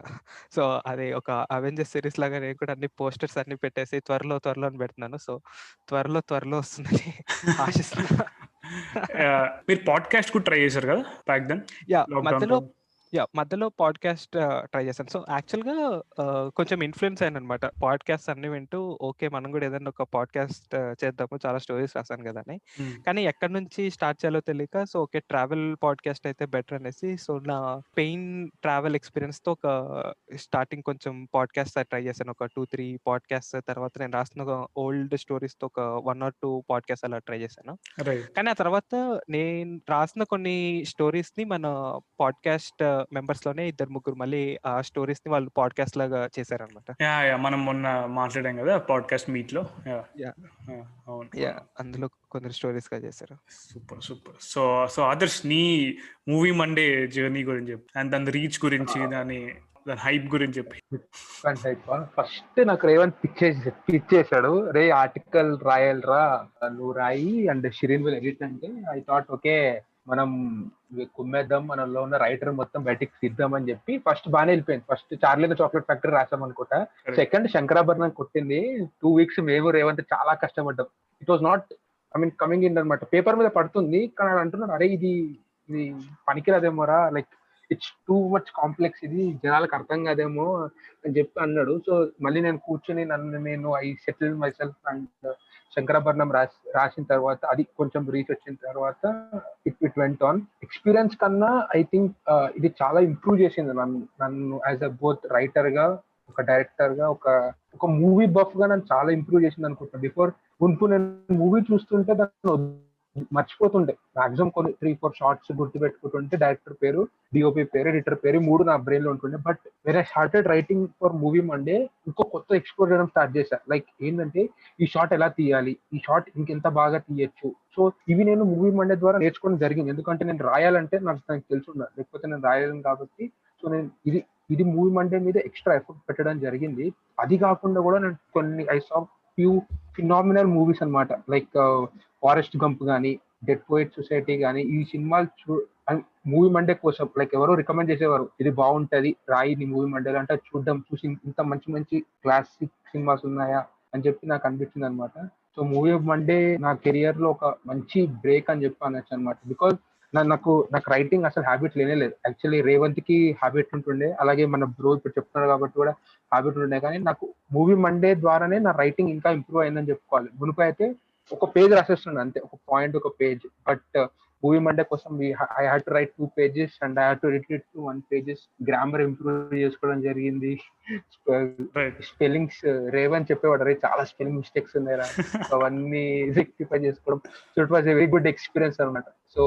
సో అది ఒక అవెంజర్స్ సిరీస్ లాగా నేను కూడా అన్ని పోస్టర్స్ అన్ని పెట్టేసి త్వరలో అని పెడుతున్నాను. సో త్వరలో వస్తుందని ఆశిస్తున్నా. మీరు పాడ్కాస్ట్ కూడా ట్రై చేశారు కదా బ్యాక్ దెన్? యా, మధ్యలో పాడ్కాస్ట్ ట్రై చేశాను. సో యాక్చువల్గా కొంచెం ఇన్ఫ్లుయెన్స్ అయ్యాను అనమాట. పాడ్కాస్ట్ అన్ని వింటూ ఓకే మనం కూడా ఏదైనా ఒక పాడ్కాస్ట్ చేద్దాము, చాలా స్టోరీస్ రాశాను కదా అని. కానీ ఎక్కడి నుంచి స్టార్ట్ చేయాలో తెలియక, సో ఓకే ట్రావెల్ పాడ్కాస్ట్ అయితే బెటర్ అనేసి, సో నా పెయిన్ ట్రావెల్ ఎక్స్పీరియన్స్తో ఒక స్టార్టింగ్ కొంచెం పాడ్కాస్ట్ ట్రై చేశాను. ఒక 2-3 పాడ్కాస్ట్ తర్వాత నేను రాసిన ఓల్డ్ స్టోరీస్తో ఒక 1 or 2 పాడ్కాస్ట్ అలా ట్రై చేశాను. కానీ ఆ తర్వాత నేను రాసిన కొన్ని స్టోరీస్ని మన పాడ్కాస్ట్ మెంబర్స్ లోనే 2-3 మళ్ళీ ఆ స్టోరీస్ ని వాళ్ళు పాడ్కాస్ట్ లాగా చేశారనమాట. మనం మొన్న మాట్లాడాం కదా పాడ్కాస్ట్ మీట్ లో. అందులో కొందరు స్టోరీస్ గా చేశారు. సూపర్. సో ఆదర్శ్, నీ మూవీ మండే జర్నీ గురించి చెప్పు, అండ్ దాని రీచ్ గురించి, దాని హైప్ గురించి చెప్పి. ఫస్ట్ నాకు రేవంత్ పిచ్చేసాడు, రే ఆర్టికల్ రాయాలరా నువ్వు రాయి అండ్ షిరీన్ విల్ ఎడిట్ అంటే ఐ థాట్ ఓకే మనం కుమ్మేద్దాం, మనలో ఉన్న రైటర్ మొత్తం బయటికి తీద్దాం అని చెప్పి ఫస్ట్ బాగానే వెళ్ళిపోయింది. ఫస్ట్ చార్లీ చాక్లెట్ ఫ్యాక్టరీ రాసాం అనుకుంటా. సెకండ్ శంకరాభరణం కొట్టింది. 2 weeks మేము రేవంత్ చాలా కష్టపడ్డాం. It was not coming in అనమాట, పేపర్ మీద పడుతుంది కానీ అంటున్నాడు అరే ఇది పనికిరాదేమోరా, like it's too much complex, ఇది జనాలకు అర్థం కాదేమో అని చెప్పి అన్నాడు. సో మళ్ళీ నేను కూర్చొని నేను I settle myself and Sankarabharanam రాసిన తర్వాత అది కొంచెం రీచ్ వచ్చిన తర్వాత ఇట్ వెంట్ ఆన్. ఎక్స్పీరియన్స్ కన్నా ఐ థింక్ ఇది చాలా ఇంప్రూవ్ చేసింది నన్ను యాజ్ అ బోత్ రైటర్ గా, ఒక డైరెక్టర్ గా, ఒక మూవీ బఫ్ గా నన్ను చాలా ఇంప్రూవ్ చేసింది అనుకుంటున్నా. బిఫోర్ నేను మూవీ చూస్తుంటే దాన్ని మర్చిపోతుండే, మాక్సిమం కొన్ని 3-4 షార్ట్స్ గుర్తు పెట్టుకుంటుంటే డైరెక్టర్ పేరు, డిఓపి పేరు, ఎడిటర్ పేరు 3 నా బ్రెయిన్ లో ఉంటుండే. బట్ వేరే started writing for movie Monday ఇంకో కొత్త ఎక్స్ప్లోర్ చేయడం స్టార్ట్ చేశా. లైక్ ఏంటంటే ఈ షాట్ ఎలా తీయాలి, ఈ షాట్ ఇంకెంత బాగా తీయచ్చు. సో ఇవి నేను మూవీ మండే ద్వారా నేర్చుకోవడం జరిగింది. ఎందుకంటే నేను రాయాలంటే నాకు తెలుసుండాలి, లేకపోతే నేను రాయలేను కాబట్టి. సో నేను ఇది మూవీ మండే మీద ఎక్స్ట్రా ఎఫర్ట్ పెట్టడం జరిగింది. అది కాకుండా కూడా నేను కొన్ని I saw few phenomenal movies అనమాట, లైక్ ఫారెస్ట్ గంప్ కానీ, డెడ్ పోయిట్ సొసైటీ కానీ. ఈ సినిమాలు మూవీ మండే కోసం లైక్ ఎవరో రికమెండ్ చేసేవారు, ఇది బాగుంటది రాయి నీ మూవీ మండేలో అంటే చూసి ఇంత మంచి క్లాసిక్ సినిమాస్ ఉన్నాయా అని చెప్పి నాకు అనిపించింది అనమాట. సో మూవీ మండే నా కెరియర్ లో ఒక మంచి బ్రేక్ అని చెప్పి అనొచ్చు అనమాట. బికాస్ నాకు రైటింగ్ అసలు హ్యాబిట్ లేనేలేదు. యాక్చువల్లీ రేవంత్ కి హ్యాబిట్ ఉంటుండే, అలాగే మన బ్రో ఇప్పుడు చెప్తున్నారు కాబట్టి కూడా హ్యాబిట్ ఉంటుండే. కానీ నాకు మూవీ మండే ద్వారానే నా రైటింగ్ ఇంకా ఇంప్రూవ్ అయిందని చెప్పుకోవాలి. మునుపు అయితే ఒక పేజ్ రాసేస్తుండే అంతే, ఒక పాయింట్ ఒక పేజ్. బట్ మూవీ మండే కోసం I had to right 2 pages and I had to edit it to 1 pages. Grammar improve చేసుకోవడం జరిగింది. స్పెల్లింగ్స్ రేవంత్ చెప్పేవాడు రే చాలా స్పెల్లింగ్ మిస్టేక్స్ ఉన్నాయా, అవన్నీ రెక్టిఫై చేసుకోవడం. So it was a very good experience అనమాట. So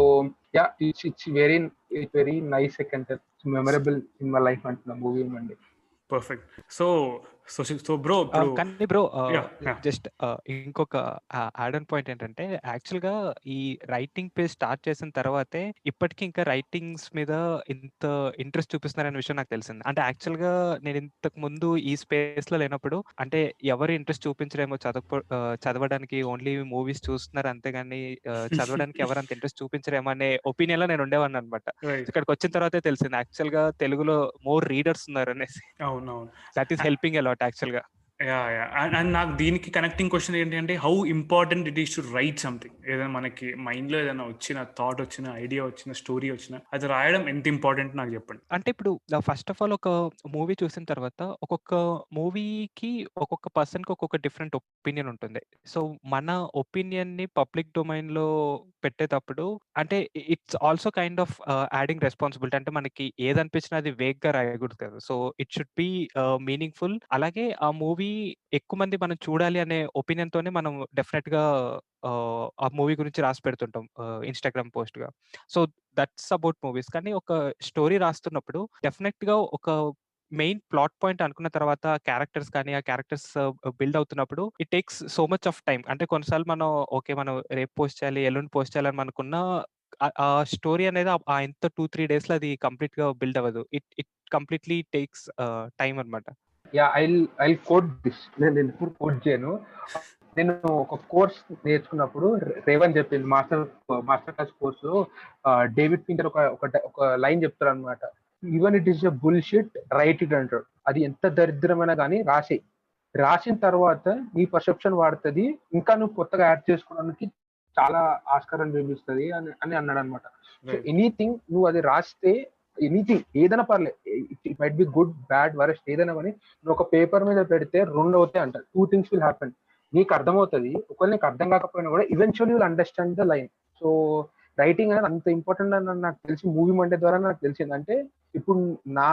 yeah, it's very nice second memorable in my life అంటున్నా movie Monday. Perfect. So bro కానీ బ్రో జస్ట్ ఇంకొక యాడ్ ఆన్ పాయింట్ ఏంటంటే, యాక్చువల్ గా ఈ రైటింగ్ పేజ్ స్టార్ట్ చేసిన తర్వాతే ఇప్పటికీ ఇంకా రైటింగ్స్ మీద ఇంత ఇంట్రెస్ట్ చూపిస్తున్నారనే విషయం నాకు తెలిసింది. అంటే యాక్చువల్ గా నేను ఇంతకు ముందు ఈ స్పేస్ లో లేనప్పుడు, అంటే ఎవరు ఇంట్రెస్ట్ చూపించరేమో చదవడానికి, ఓన్లీ మూవీస్ చూస్తున్నారు అంతేగాని చదవడానికి ఎవరు అంత ఇంట్రెస్ట్ చూపించరేమో అనే ఒపీనియన్ లో నేను ఉండేవాడిని అనమాట. ఇక్కడికి వచ్చిన తర్వాతే తెలిసింది యాక్చువల్ గా తెలుగులో మోర్ రీడర్స్ ఉన్నారు అనేసి. అవునవును, that is helping a lot actual గా. అండ్ నాకు దీనికి కనెక్టింగ్ క్వశ్చన్ ఏంటంటే, how important it is to write something. ఏదైనా మనకి మైండ్ లో ఏదైనా వచ్చిన థాట్ వచ్చిన ఐడియా వచ్చిన స్టోరీ వచ్చిన అది రాయడం ఎంత ఇంపార్టెంట్ నాకు చెప్పండి. అంటే ఇప్పుడు ఫస్ట్ ఆఫ్ ఆల్ ఒక మూవీ చూసిన తర్వాత ఒక్కొక్క మూవీకి ఒక్కొక్క పర్సన్ కి ఒక్కొక్క డిఫరెంట్ ఒపీనియన్ ఉంటుంది. సో మన ఒపీనియన్ ని పబ్లిక్ డొమైన్ లో పెట్టేటప్పుడు అంటే it's also kind of adding responsibility. అంటే మనకి ఏదనిపించినా అది వేగ్ గా రాయకూడదు కదా. So it should B meaningful. అలాగే ఆ మూవీ ఎక్కువ మంది మనం చూడాలి అనే ఒపీనియన్‌తోనే మనం డెఫినెట్‌గా ఆ మూవీ గురించి రాసి పెడుతుంటాం ఇన్‌స్టాగ్రామ్ పోస్ట్‌గా. So, that's about movies. కానీ ఒక స్టోరీ రాస్తున్నప్పుడు డెఫినెట్‌గా ఒక మెయిన్ ప్లాట్ పాయింట్ అనుకున్న తర్వాత క్యారెక్టర్స్ కానీ, ఆ క్యారెక్టర్స్ బిల్డ్ అవుతున్నప్పుడు it takes so much of time. అంటే కొన్నిసార్లు మనం ఓకే. మనం రేపు పోస్ట్ చేయాలి, ఎల్లుండి పోస్ట్ చేయాలని మనకున్న ఆ స్టోరీ అనేది ఆ ఎంత 2, 3 డేస్‌లో అది కంప్లీట్‌గా బిల్డ్ అవ్వదు. It it completely takes time అన్నమాట. I quote this. నేను ఎప్పుడు కోట్ చేయను. నేను ఒక కోర్స్ నేర్చుకున్నప్పుడు రేవన్ చెప్పింది మాస్టర్ క్లాస్ కోర్స్ లో డేవిడ్ ఫింకర్ ఒక లైన్ చెప్తారు అనమాట. Even it is a bullshit right it అంటాడు. అది ఎంత దరిద్రమైనా కానీ రాసిన తర్వాత నీ పర్సెప్షన్ వాడుతుంది, ఇంకా నువ్వు కొత్తగా యాడ్ చేసుకోవడానికి చాలా ఆస్కారం చూపిస్తుంది అని అని అన్నాడు అనమాట. సో ఎనీథింగ్ నువ్వు అది రాస్తే ఎనీథింగ్ ఏదైనా పర్లేదు, it might be good bad worst ఏదైనా కానీ నువ్వు ఒక పేపర్ మీద పెడితే 2 అవుతాయి అంట. 2 థింగ్స్ విల్ హ్యాపెన్. నీకు అర్థమవుతుంది, ఒకవేళ నీకు అర్థం కాకపోయినా కూడా eventually will understand the line. So writing అనేది అంత ఇంపార్టెంట్ అని నాకు తెలిసి మూవీ మండే ద్వారా నాకు తెలిసింది. అంటే ఇప్పుడు నా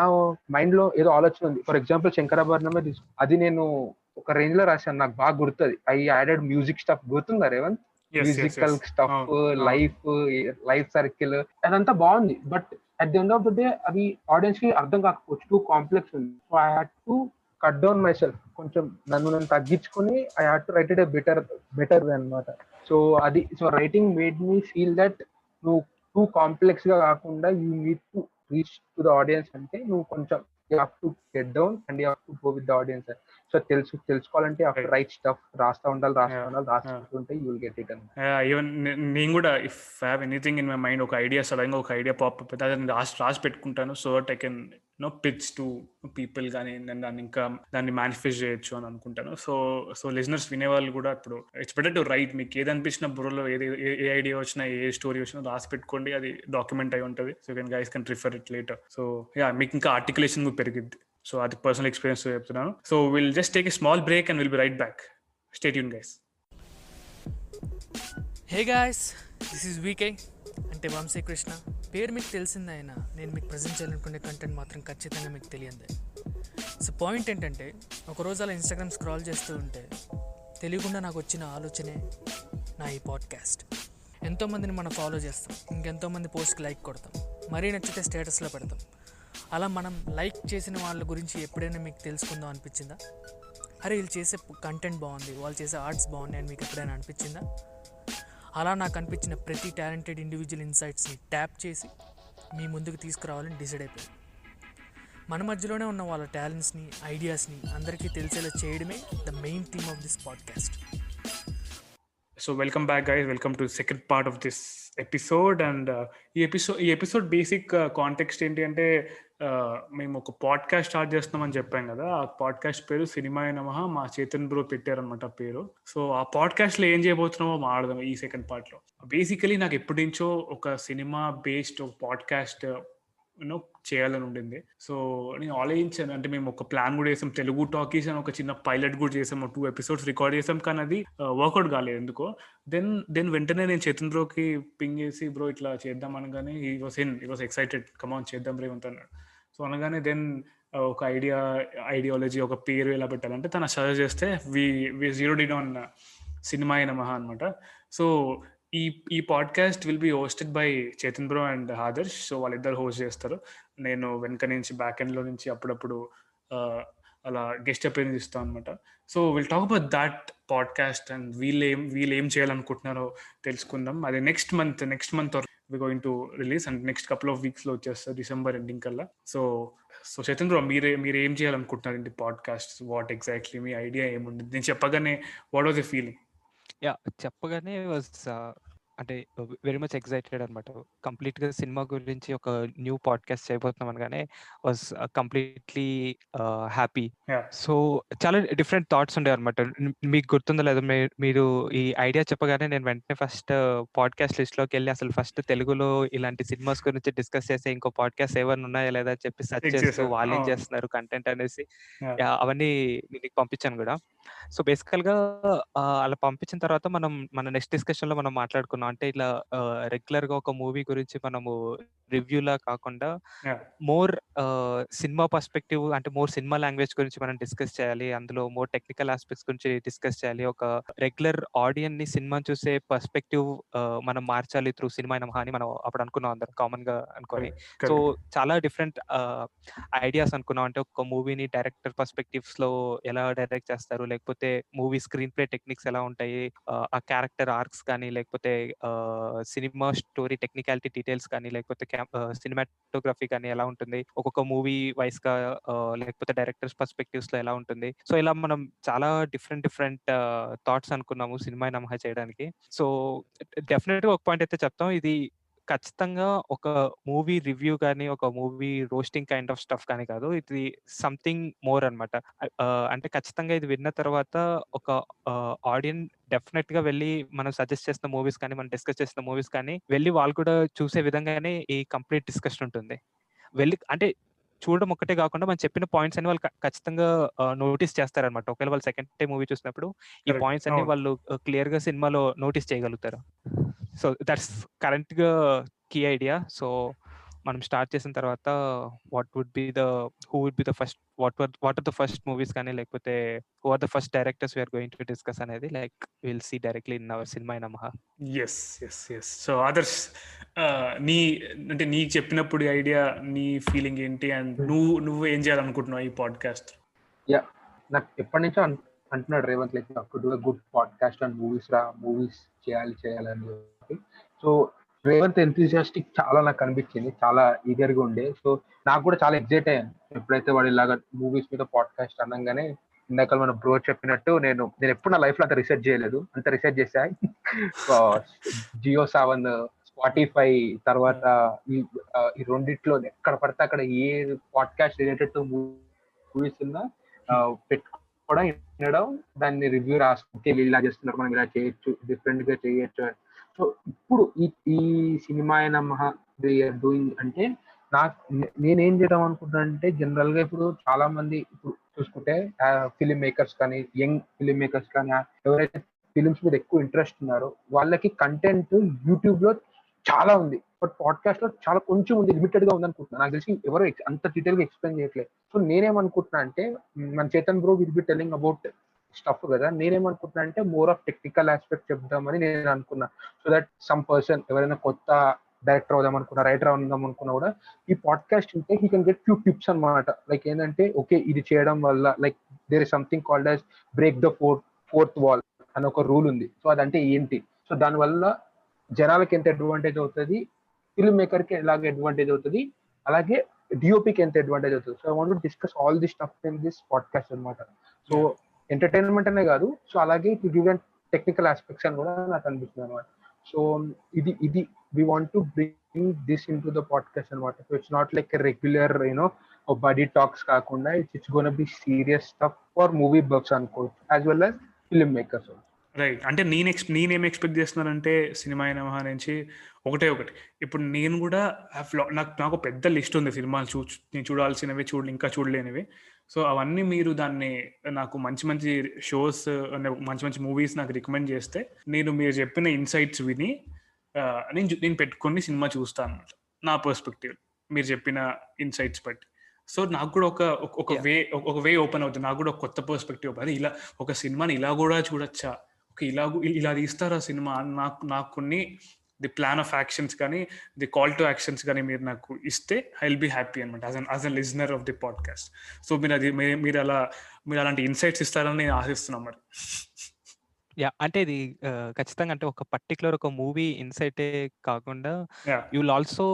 మైండ్ లో ఏదో ఆలోచన ఉంది. ఫర్ ఎగ్జాంపుల్ శంకరాభరణమే తీసుకో, అది నేను ఒక రేంజ్ లో రాశాను, నాకు బాగా గుర్తుంది. ఐ యాడెడ్ మ్యూజిక్ స్టఫ్, గుర్తుందా Revanth? Musical stuff, life circle అదంతా బాగుంది. But at the end of the day అది ఆడియన్స్ కి అర్థం కాకపోవచ్చు, టూ కాంప్లెక్స్ ఉంది. So I had to cut down myself, కొంచెం నన్ను తగ్గించుకొని I had to write it a better way అనమాట. So writing made me feel that నువ్వు టూ కాంప్లెక్స్ గా కాకుండా you need to reach to the audience. అంటే నువ్వు కొంచెం you have to get down and you have to go with the audience. So తెలుసుకోవాలంటే after right stuff రాస్తా ఉండాలి, రాస్తుంటే you will get it అని. ఈవెన్ నేను కూడా if have anything in my mind, ఒక ఐడియా సడన్గా ఒక ఐడియా పాప్ అప్ అయితే దాన్ని రాసి పెట్టుకుంటాను. So that I can pitch to people, కానీ నేను దాన్ని ఇంకా దాన్ని మేనిఫెస్ట్ చేయొచ్చు అని అనుకుంటాను. సో లిజనర్స్ వినేవాళ్ళు కూడా ఇప్పుడు ఇట్స్ బెటర్ టు రైట్. మీకు ఏది అనిపించిన బుర్రలో ఏ ఐడియా వచ్చినా, ఏ స్టోరీ వచ్చినా రాసి పెట్టుకోండి, అది డాక్యుమెంట్ అయి ఉంటుంది. So can guys can refer it later. So మీకు ఇంకా ఆర్టికులేషన్ కూడా పెరిగిద్ది. సో అది పర్సనల్ ఎక్స్పీరియన్స్ చెప్తున్నాను. So will just take a small break and will be right back. Stay tune guys. Hey guys, this is V K అంటే వంశీ కృష్ణ. పేరు మీకు తెలిసిందే అయినా నేను మీకు ప్రజెంట్ చేయాలనుకునే కంటెంట్ మాత్రం ఖచ్చితంగా మీకు తెలియదే. సో పాయింట్ ఏంటంటే, ఒకరోజు అలా ఇన్స్టాగ్రామ్ స్క్రాల్ చేస్తూ ఉంటే తెలియకుండా నాకు వచ్చిన ఆలోచనే నా ఈ పాడ్కాస్ట్. ఎంతోమందిని మనం ఫాలో చేస్తాం, ఇంకెంతోమంది పోస్ట్కి లైక్ కొడతాం, మరీ నచ్చితే స్టేటస్లో పెడతాం. అలా మనం లైక్ చేసిన వాళ్ళ గురించి ఎప్పుడైనా మీకు తెలుసుకుందాం అనిపించిందా? అరే వీళ్ళు చేసే కంటెంట్ బాగుంది, వాళ్ళు చేసే ఆర్ట్స్ బాగున్నాయి అని మీకు ఎప్పుడైనా అనిపించిందా? అలా నాకు అనిపించిన ప్రతి టాలెంటెడ్ ఇండివిజువల్ ఇన్సైట్స్ని ట్యాప్ చేసి మీ ముందుకు తీసుకురావాలని డిసైడ్ అయిపోయింది. మన మధ్యలోనే ఉన్న వాళ్ళ టాలెంట్స్ని, ఐడియాస్ని అందరికీ తెలిసేలా చేయడమే the main theme of this podcast. So welcome back guys, welcome to the second part of this episode. And ఈ ఎపిసోడ్ బేసిక్ కాంటెక్స్ట్ ఏంటి అంటే, మేము ఒక పాడ్కాస్ట్ స్టార్ట్ చేస్తున్నామని చెప్పాం కదా. ఆ పాడ్కాస్ట్ పేరు సినిమాయ నమః. మా చేతన్ బ్రో పెట్టారనమాట పేరు. సో ఆ పాడ్కాస్ట్ లో ఏం చేయబోతున్నామో మాట్లాడదాం ఈ సెకండ్ పార్ట్ లో. బేసికలీ నాకు ఎప్పటి నుంచో ఒక సినిమా బేస్డ్ ఒక పాడ్కాస్ట్ చేయాలని ఉండింది. సో నేను ఆలోచించాను. అంటే మేము ఒక ప్లాన్ కూడా చేసాం, తెలుగు టాకీస్ అని ఒక చిన్న పైలట్ కూడా చేసాం, 2 episodes రికార్డ్ చేసాం. కానీ అది వర్కౌట్ కాలేదు ఎందుకో. దెన్ వెంటనే నేను చేతన్ బ్రోకి పింగ్ చేసి, బ్రో ఇట్లా చేద్దాం అనగానే ఈ వాస్ ఎక్సైటెడ్, కమాన్ చేద్దాం రేవంత్ అన్నాడు. సో అనగానే దెన్ ఒక ఐడియాలజీ, ఒక పేరు ఎలా పెట్టాలంటే తను సజెస్ట్ చేస్తే వి జీరోడ్ ఇన్ ఆన్ సినిమాయ నమః అనమాట. సో ఈ podcast will be hosted by Chetan bro and Adarsh. So వాళ్ళిద్దరు హోస్ట్ చేస్తారు. నేను వెనక నుంచి బ్యాక్ ఎండ్ లో నుంచి అప్పుడప్పుడు అలా గెస్ట్ అపియరెన్స్ ఇస్తాను అనమాట. So will talk about that podcast and వీళ్ళు ఏం చేయాలనుకుంటున్నారో తెలుసుకుందాం. అది next month we going to release and next couple of weeks లో వచ్చేస్తారు, డిసెంబర్ ఎండింగ్ కల్లా. సో చేతన్ బ్రో, మీరు ఏం చేయాలనుకుంటున్నారు ఇంటి పాడ్కాస్ట్? వాట్ ఎగ్జాక్ట్లీ మీ ఐడియా ఏముంది? నేను చెప్పగానే వాట్ వాజ్ ద ఫీలింగ్? చెప్పగానే వాజ్ అంటే వెరీ మచ్ ఎక్సైటెడ్ అనమాట. కంప్లీట్‌గా సినిమా గురించి ఒక న్యూ పాడ్కాస్ట్ చేయబోతున్నాం అనగానే was completely happy. Yeah. So చాలా డిఫరెంట్ థాట్స్ ఉండేవన్నమాట. మీకు గుర్తుందో లేదో, మీరు ఈ ఐడియా చెప్పగానే నేను వెంటనే ఫస్ట్ పాడ్కాస్ట్ లిస్ట్‌లోకెళ్ళి అసలు ఫస్ట్ తెలుగులో ఇలాంటి సినిమాస్ గురించి డిస్కస్ చేసే ఇంకో పాడ్కాస్ట్ ఏమన్నా ఉన్నాయా లేదా అని చెప్పి సెర్చ్ చేస్తూ చేశారు. వాళ్ళేం చేస్తున్నారు కంటెంట్ అనేసి Yeah. అవన్నీ మీకు పంపించాను కూడా. సో బేసికల్‌గా అలా పంపించిన తర్వాత మన నెక్స్ట్ డిస్కషన్‌లో మనం మాట్లాడుకున్నాం. అంటే ఇట్లా రెగ్యులర్‌గా ఒక మూవీ గురించి మనము రివ్యూలా కాకుండా Yeah. మోర్ సినిమా పర్స్పెక్టివ్, అంటే మోర్ సినిమా లాంగ్వేజ్ గురించి మనం డిస్కస్ చేయాలి, అందులో మోర్ టెక్నికల్ ఆస్పెక్ట్స్ గురించి డిస్కస్ చేయాలి, ఒక రెగ్యులర్ ఆడియన్స్ ని సినిమా చూసే పర్స్పెక్టివ్ మనం మార్చాలి త్రూ సినిమా నమహ అని మనం అప్పుడు అనుకున్నాం, అందరం కామన్ గా అనుకొని. సో చాలా డిఫరెంట్ ఐడియాస్ అనుకున్నాం. అంటే ఒక మూవీని డైరెక్టర్ పర్స్పెక్టివ్స్ లో ఎలా డైరెక్ట్ చేస్తారు, లేకపోతే మూవీ స్క్రీన్ ప్లే టెక్నిక్స్ ఎలా ఉంటాయి, ఆ క్యారెక్టర్ ఆర్క్స్ కానీ, లేకపోతే సినిమా స్టోరీ టెక్నికాలిటీ డీటెయిల్స్ కానీ, లేకపోతే సినిమాటోగ్రఫీ కానీ ఎలా ఉంటుంది, ఒక్కొక్క మూవీ వైస్ గా లేకపోతే డైరెక్టర్స్ పర్స్పెక్టివ్స్ లో ఎలా ఉంటుంది. సో ఇలా మనం చాలా డిఫరెంట్ థాట్స్ అనుకున్నాము సినిమా నమహ చేయడానికి. సో డెఫినెట్ గా ఒక పాయింట్ అయితే చెప్తాం, ఇది ఖచ్చితంగా ఒక మూవీ రివ్యూ కానీ, ఒక movie roasting kind of stuff కానీ కాదు, ఇది సంథింగ్ మోర్ అనమాట. అంటే ఖచ్చితంగా ఇది విన్న తర్వాత ఒక ఆడియన్స్ డెఫినెట్ గా వెళ్ళి మనం సజెస్ట్ చేసిన మూవీస్ కానీ, మనం డిస్కస్ చేసిన మూవీస్ కానీ వెళ్ళి వాళ్ళు కూడా చూసే విధంగానే ఈ కంప్లీట్ డిస్కషన్ ఉంటుంది. వెళ్ళి అంటే చూడడం ఒక్కటే కాకుండా మనం చెప్పిన పాయింట్స్ అన్ని వాళ్ళు ఖచ్చితంగా నోటీస్ చేస్తారనమాట. ఒకవేళ వాళ్ళు సెకండ్ టైం మూవీ చూసినప్పుడు ఈ Correct. పాయింట్స్ అన్ని అవును. వాళ్ళు క్లియర్ గా సినిమాలో నోటీస్ చేయగలుగుతారు. సో దట్స్ కరెంట్ గా కీ ఐడియా. సో మనం స్టార్ట్ చేసిన తర్వాత who would be the first, what are the first movies కానీ, లేకపోతే who are the first directors we're going to discuss అనేది like will see directly in our Cinema Namaha. Yes. So Adarsh, నీ అంటే నీకు చెప్పినప్పుడు ఐడియా, నీ ఫీలింగ్ ఏంటి, అండ్ నువ్వు ఏం చేయాలనుకుంటున్నావు ఈ పాడ్కాస్ట్? యా, నాకు ఎప్పటి నుంచో అంటున్నాడు రేవంత్, లైక్ నాకు do good podcast and movies చేయాలని చెప్పి. సో రేవంత్ ఎంతూజియాస్టిక్ చాలా నాకు అనిపించింది, చాలా ఈగర్గా ఉండే. సో నాకు కూడా చాలా ఎగ్జైట్ అయ్యాను ఎప్పుడైతే వాడు ఇలాగా మూవీస్ మీద పాడ్కాస్ట్ అనగానే. ఇందాక మన బ్రో చెప్పినట్టు నేను ఎప్పుడు నా లైఫ్ లో అంత రీసెర్చ్ చేయలేదు, అంత రీసెర్చ్ చేశా. జియో సావన్, స్పాటిఫై, తర్వాత ఈ రెండిట్లో ఎక్కడ పడితే అక్కడ ఏ పాడ్కాస్ట్ రిలేటెడ్ టు మూవీస్ ఉన్నా పెట్టుకోవడం, వినడం, దాన్ని రివ్యూ రాసుకుంటే ఇలా చేస్తున్నారు, మనం ఇలా చేయొచ్చు, డిఫరెంట్ గా చేయొచ్చు. సో ఇప్పుడు ఈ సినిమా నమహ డూయింగ్ అంటే నేనేం చేద్దాం అనుకుంటున్నా అంటే, జనరల్ గా ఇప్పుడు చాలా మంది ఇప్పుడు చూసుకుంటే ఫిలిం మేకర్స్ కానీ, యంగ్ ఫిలిం మేకర్స్ కానీ, ఎవరైతే ఫిలిమ్స్ మీద ఎక్కువ ఇంట్రెస్ట్ ఉన్నారో వాళ్ళకి కంటెంట్ యూట్యూబ్ లో చాలా ఉంది, బట్ పాడ్కాస్ట్ లో చాలా కొంచెం ఉంది, లిమిటెడ్ గా ఉంది అనుకుంటున్నా. నాకు తెలిసి ఎవరు అంత డీటెయిల్ గా ఎక్స్ప్లెయిన్ చేయట్లేదు. సో నేనేమనుకుంటున్నా అంటే, మన Chetan bro will be telling about stuff కదా, నేనేమనుకుంటున్నా అంటే మోర్ ఆఫ్ టెక్నికల్ ఆస్పెక్ట్ చెప్దామని నేను అనుకున్నా. సో దట్ సమ్ పర్సన్ ఎవరైనా కొత్త డైరెక్టర్ అవుదాం అనుకున్నా, రైటర్ అవుదాం అనుకున్నా కూడా ఈ పాడ్కాస్ట్ ఉంటే he can get few tips అనమాట. లైక్ ఏంటంటే, ఓకే ఇది చేయడం వల్ల like there is something called as break the fourth wall అని ఒక రూల్ ఉంది. సో అదంటే ఏంటి, సో దానివల్ల జనాలకి ఎంత అడ్వాంటేజ్ అవుతుంది, ఫిల్మ్ మేకర్ కి ఎలాగ అడ్వాంటేజ్ అవుతుంది, అలాగే డిఓపికి ఎంత అడ్వాంటేజ్ అవుతుంది. So I want to discuss all this stuff in this podcast అనమాట. సో ఎంటర్టైన్మెంట్ అనే కాదు, సో అలాగే to give and technical aspects అని కూడా నాకు అనిపిస్తుంది అనమాట. సో ఇది we want to bring this into the podcast అనమాట. So it's not like a regular buddy talks కాకుండా it's going to be serious stuff for movie buffs అనుకోవచ్చు, as well as film makers also. Right. అంటే నేనేం expect చేస్తున్నానంటే cinema నమహ నుంచి ఒకటి, ఇప్పుడు నేను కూడా నాకు పెద్ద లిస్ట్ ఉంది సినిమాలు నేను చూడాల్సినవి, ఇంకా చూడలేనివి. సో అవన్నీ మీరు దాన్ని నాకు మంచి షోస్, మంచి మూవీస్ నాకు రికమెండ్ చేస్తే నేను మీరు చెప్పిన ఇన్సైట్స్ విని నేను పెట్టుకొని సినిమా చూస్తాను అనమాట, నా పర్స్పెక్టివ్ మీరు చెప్పిన ఇన్సైట్స్ బట్టి. సో నాకు కూడా ఒక వే ఓపెన్ అవుతుంది, నాకు కూడా ఒక కొత్త పర్స్పెక్టివ్. అది ఇలా ఒక సినిమాని ఇలా కూడా చూడొచ్చా, ఇలా తీస్తారా సినిమా, నాకు కొన్ని ది ప్లాన్ ఆఫ్ యాక్షన్స్ కానీ, ది కాల్ టు యాక్షన్స్ కానీ మీరు నాకు ఇస్తే ఐ విల్ బి హ్యాపీ అనమాట, as an listener of the podcast. So మీరు అలాంటి ఇన్సైట్స్ ఇస్తారని నేను ఆశిస్తున్నాను మరి. యా, అంటే ఇది ఖచ్చితంగా అంటే ఒక పర్టికులర్ ఒక మూవీ ఇన్సైటే కాకుండా యూ విల్ ఆల్సో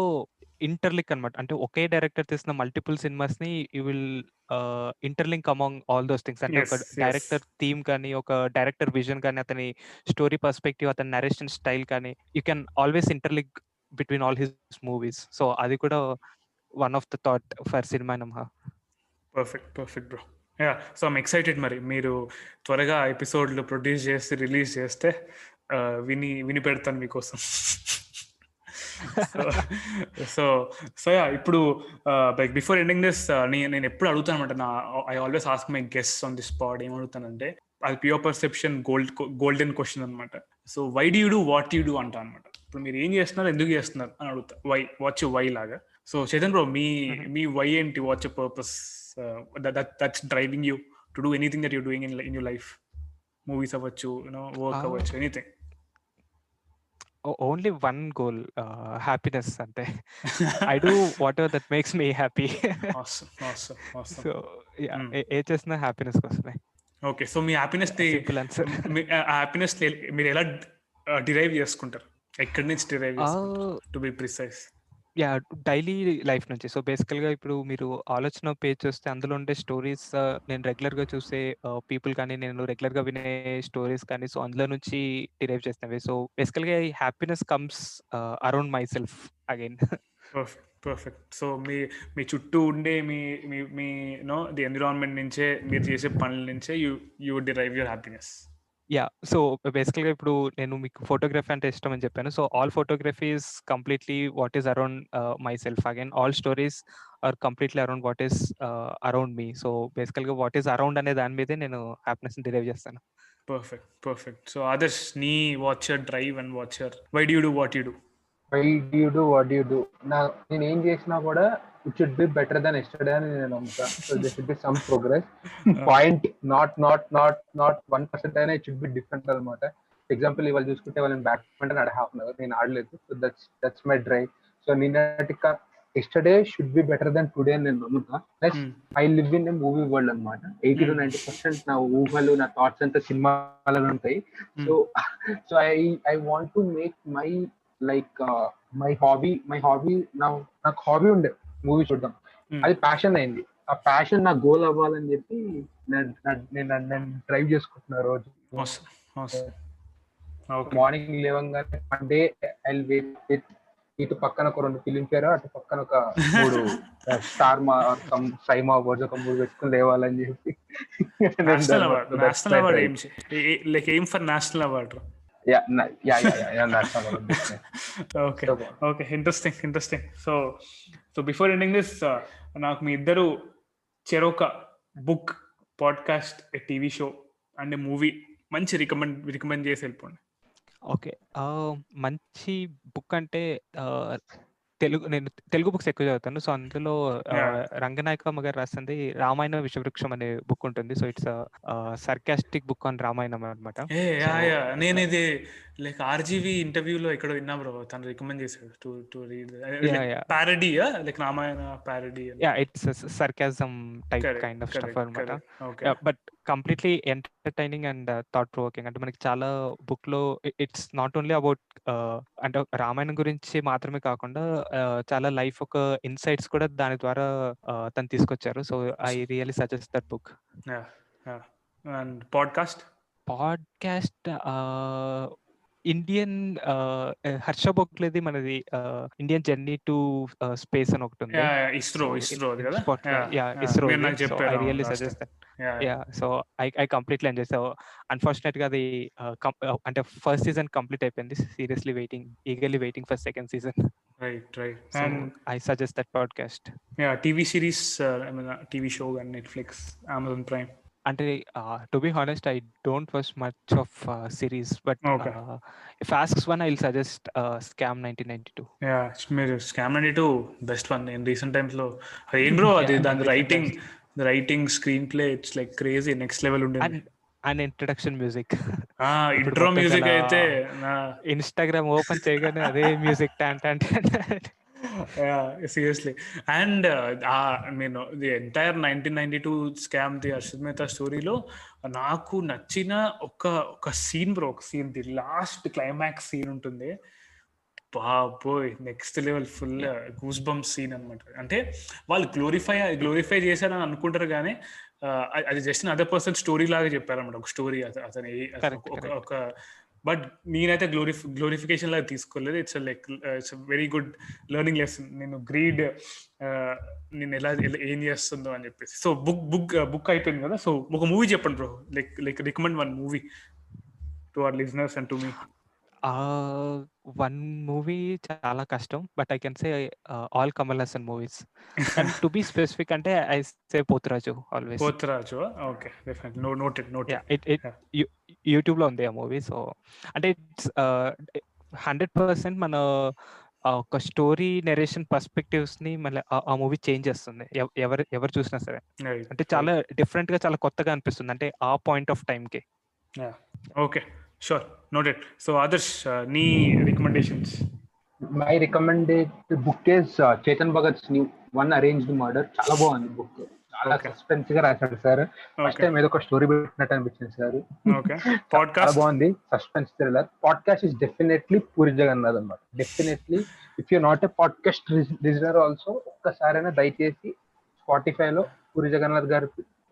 ఇంటర్లింక్ అనమాట. అంటే ఒకే డైరెక్టర్ తీసిన మల్టిపుల్ సినిమాస్ ని you will interlink among all those things. అంటే ఒక డైరెక్టర్ థీమ్ కానీ, ఒక డైరెక్టర్ విజన్ కానీ, అతని స్టోరీ పర్స్పెక్టివ్, అతని నరేషన్ స్టైల్ కానీ, you can always interlink between all his movies. So అది కూడా one of the thought for Cinema Namaha. Perfect bro. So I'm excited. మరి మీరు త్వరగా ఎపిసోడ్లు ప్రొడ్యూస్ చేసి రిలీజ్ చేస్తే విని పెడతాను మీకోసం. సో ఇప్పుడు బిఫోర్ ఎండింగ్ దిస్, నేను ఎప్పుడు అడుగుతాను అనమాట, I always ask my guests on this pod, ఏమడుగుతానంటే అది ప్యూర్ పర్సెప్షన్ గోల్డెన్ క్వశ్చన్ అనమాట. So why do you do what you do అంటా అనమాట. ఇప్పుడు మీరు ఏం చేస్తున్నారు, ఎందుకు చేస్తున్నారు అని అడుగుతా. వై, వాట్స్ వై లాగా. సో చేతన్ బ్రో, మీ వై ఏంటి? What's purpose that's driving you to do anything that you're doing in your life? Movies అవ్వచ్చు, వర్క్ అవ్వచ్చు, anything. Only one goal, happiness అంతే. I do whatever that makes me happy. So ఏ చేసినా happiness కోసమే. Okay, so మీ happiness happiness మీరు ఎలా derive చేసుకుంటారు? ఎక్కడి నుంచి డిరైవ్ చేసుకుంటారు to be precise? Yeah, daily life నుంచి. సో బేసికల్గా ఇప్పుడు మీరు ఆలోచన పేజ్ చూస్తే అందులో ఉండే స్టోరీస్, నేను రెగ్యులర్గా చూసే పీపుల్ కానీ, నేను రెగ్యులర్గా వినే స్టోరీస్ కానీ, సో అందులో నుంచి డిరైవ్ చేసినవి. సో బేసికల్గా ఈ happiness comes around myself again. Perfect. So మీ చుట్టూ ఉండే మీ మీ మీ ది ఎన్విరాన్మెంట్ నుంచే, మీరు చేసే పనుల నుంచే you derive your happiness. Yeah, so బేసికల్గా ఇప్పుడు నేను మీకు ఫోటోగ్రఫీ అంటే ఇష్టం అని చెప్పాను. So all photography is completely what is around myself. Again all stories are completely around what is around me. So బేసికల్గా వాట్ ఈస్ అరౌండ్ అనే దాని మీదే నేను హ్యాపీనెస్ డిరైవ్ చేస్తాను. పర్ఫెక్ట్. సో ఆదర్శ్, నీ what's your drive and what's your why do you do what you do? నేను ఏం చేసినా కూడా it should be better than yesterday అని నేను నమ్ముతా. So there should be some progress point, not 1% అయినా ఇట్ షుడ్ బి డిఫరెంట్ అనమాట. Example ఇవాళ చూసుకుంటే వాళ్ళని బ్యాడ్మింటన్ ఆడే హాఫ్ అన్ అవర్ నేను ఆడలేదు. So that's my drive. So నిన్నటి yesterday should be better then today అని నేను నమ్ముతా. Plus I live in a movie world అనమాట. 80 to 90% నా ఊహలు, నా థాట్స్ అంతా సినిమాలలో ఉంటాయి. So I want to make my like my hobby నాకు హాబీ ఉండే మూవీ చూడడం. అది ప్యాషన్ అయింది. ఆ ప్యాషన్ నా గోల్ అవ్వాలని చెప్పి నేను డ్రైవ్ చేసుకుంటున్నా రోజు. మార్నింగ్ లేవంగానే one day I wait with ఇటు పక్కన ఒక 2 ఫిలింఫేర్, అటు పక్కన ఒక 3 స్టార్ మా సైమా అవార్డ్స్, ఒక 3 పెట్టుకుని లేవాలని చెప్పి. National award like aim for national award. Okay, interesting. So before ending this, నాకు మీ ఇద్దరు చెరొక book, podcast, TV show and movie మంచి రికమెండ్ చేసి వెళ్ళిపోండి. ఓకే, మంచి బుక్ అంటే నేను తెలుగు బుక్స్ ఎక్కువ చదువుతాను. సో అందులో రంగనాయకమ్మ గారు రాసింది రామాయణ విషవృక్షం అనే బుక్ ఉంటుంది. So it's sarcastic book on Ramayanam అనమాట. నేను ఇది లైక్ ఆర్జీవి ఇంటర్వ్యూలో ఇక్కడ విన్నా బ్రో, తను రికమెండ్ చేశాడు to read. Parody like Ramayana parody. It's sarcasm type kind of stuff అనమాట. But completely entertaining and thought provoking. అంటే మనకి చాలా బుక్ లో ఇట్స్ నాట్ ఓన్లీ అబౌట్ అంటే రామాయణం గురించి మాత్రమే కాకుండా చాలా లైఫ్ ఒక ఇన్సైట్స్ కూడా దాని ద్వారా తను తీసుకొచ్చారు. So I really suggest that book. And podcast Indian Harsha బోగ్లేది మనది ఇండియన్ జర్నీ టు స్పేస్ అని ఒకటి ఉంది. ISRO I really suggest that. So I completely enjoy. So unfortunate గా అది అంటే ఫస్ట్ సీజన్ కంప్లీట్ అయిపోయింది. Seriously eagerly waiting for second season. Right. And I suggest that podcast. TV series, TV show and Netflix, Amazon Prime. అంటే to be honest, I don't watch much of series, but if asks one, I'll suggest Scam 1992. మీరు Scam 92 best one నేను recent times లో. ఏం bro అది, దాని writing screenplay it's like crazy, next level ఉండేది. And introduction music, intro music అయితే Instagram open చేయగానే అదే మ్యూజిక్ సీరియస్లీ. అండ్ నేను the entire 1992 scam, the Harshad Mehta స్టోరీలో నాకు నచ్చిన ఒక సీన్ బ్రో, ఒక scene, the last climax scene ఉంటుంది. బాబోయ్, next level, full goose bump scene అనమాట. అంటే వాళ్ళు గ్లోరిఫై చేశారని అనుకుంటారు కానీ అది జస్ట్ అదర్ పర్సన్ స్టోరీ లాగా చెప్పారనమాట. ఒక స్టోరీ అతని ఒక బట్ నేనైతే గ్లోరిఫికేషన్ లాగా తీసుకోలేదు. It's like it's very good learning lesson. నేను గ్రీడ్ నేను ఎలా ఏం చేస్తుందో అని చెప్పేసి. సో బుక్ అయిపోయింది కదా. సో ఒక మూవీ చెప్పండి bro, like recommend one movie to our listeners and to me. One movie చాలా కష్టం, but I can say all Kamal Haasan movies. And to be specific అంటే I say Poturaju always. Poturaju, okay, definitely noted. YouTube లో ఉంది ఆ movie. So అంటే it's 100% మన ఒక story narration perspectives ని మళ్ళీ ఆ మూవీ చేంజ్ చేస్తుంది ఎవరు చూసినా సరే. అంటే చాలా డిఫరెంట్ గా చాలా కొత్తగా అనిపిస్తుంది అంటే ఆ పాయింట్ ఆఫ్ టైం కి. Okay, sure, noted. So Adarsh, నీ recommendations? My recommended book is Chetan Bhagat new one arranged murder. చాలా బాగుంది బుక్, చాలా సస్పెన్స్ గా రాశాడు సార్. ఫస్ట్ టైం ఏదో ఒక స్టోరీ పెట్టినట్టు అనిపించింది సార్. చాలా బాగుంది, suspense thriller. Podcast is definitely Puri Jagannadh అన్నమాట. Definitely if you not a podcast listener also, ఒక్కసారైనా దయచేసి స్పాటిఫై లో పూరి జగన్నాథ్ గారి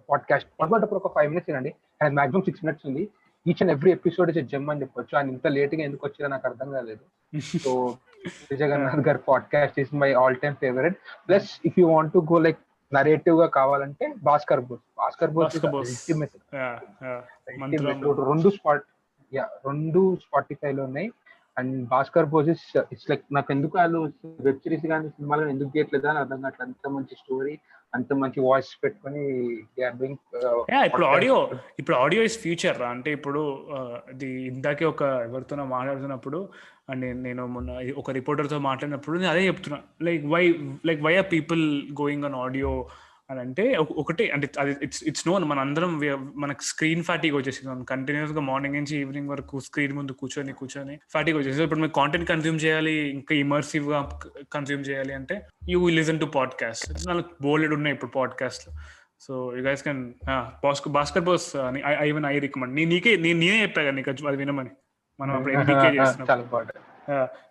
పాడ్కాస్ట్ పొరపాటు ఒక 5 minutes వినండి. అండ్ మాక్సిమం 6 minutes ఉంది. Each and every episode is gem అని చెప్పొచ్చు. ఆయన ఇంత లేట్ గా ఎందుకు వచ్చారో నాకు అర్థం కాలేదు. సో పూరి జగన్నాథ్ గారి podcast is my all time favourite. Plus if you want to go like narrative గా కావాలంటే భాస్కర్ బోస్ రెండు స్పాటిఫై లో ఉన్నాయి. And Bhaskar Bose it's like నాకు ఎందుకు వాళ్ళు వెబ్ సిరీస్ కానీ సినిమాలు ఎందుకు చేయట్లేదు అని అర్థం కావట్లేదు. అంత మంచి స్టోరీ, అంత మంచి వాయిస్ పెట్టుకొని ఇప్పుడు ఆడియో ఇస్ ఫ్యూచర్ రా. అంటే ఇప్పుడు ఇది ఇందాకే ఒక ఎవరితోనో మాట్లాడుతున్నప్పుడు అండ్ నేను మొన్న ఒక రిపోర్టర్తో మాట్లాడినప్పుడు నేను అదే చెప్తున్నా, why are people going on audio అని అంటే ఒకటి అంటే అది ఇట్స్ నోన్. మన అందరం మనకు స్క్రీన్ ఫ్యాటీగ్ వచ్చేసింది. కంటిన్యూస్ గా మార్నింగ్ నుంచి ఈవినింగ్ వరకు స్క్రీన్ ముందు కూర్చొని ఫ్యాటీగ్ వచ్చేసి ఇప్పుడు మీరు కాంటెంట్ కన్స్యూమ్ చేయాలి, ఇంకా ఇమర్సివ్ గా కన్స్యూమ్ చేయాలి అంటే యూ లిజన్ టు పాడ్కాస్ట్. నాకు బోల్డ్ ఉన్నాయి ఇప్పుడు podcast. So you guys can Bhaskar Bose I recommend. నేనే చెప్పా కదా నీకు అది వినమని మనం అప్పుడు ఎన్టీకే చేస్తున్నాం.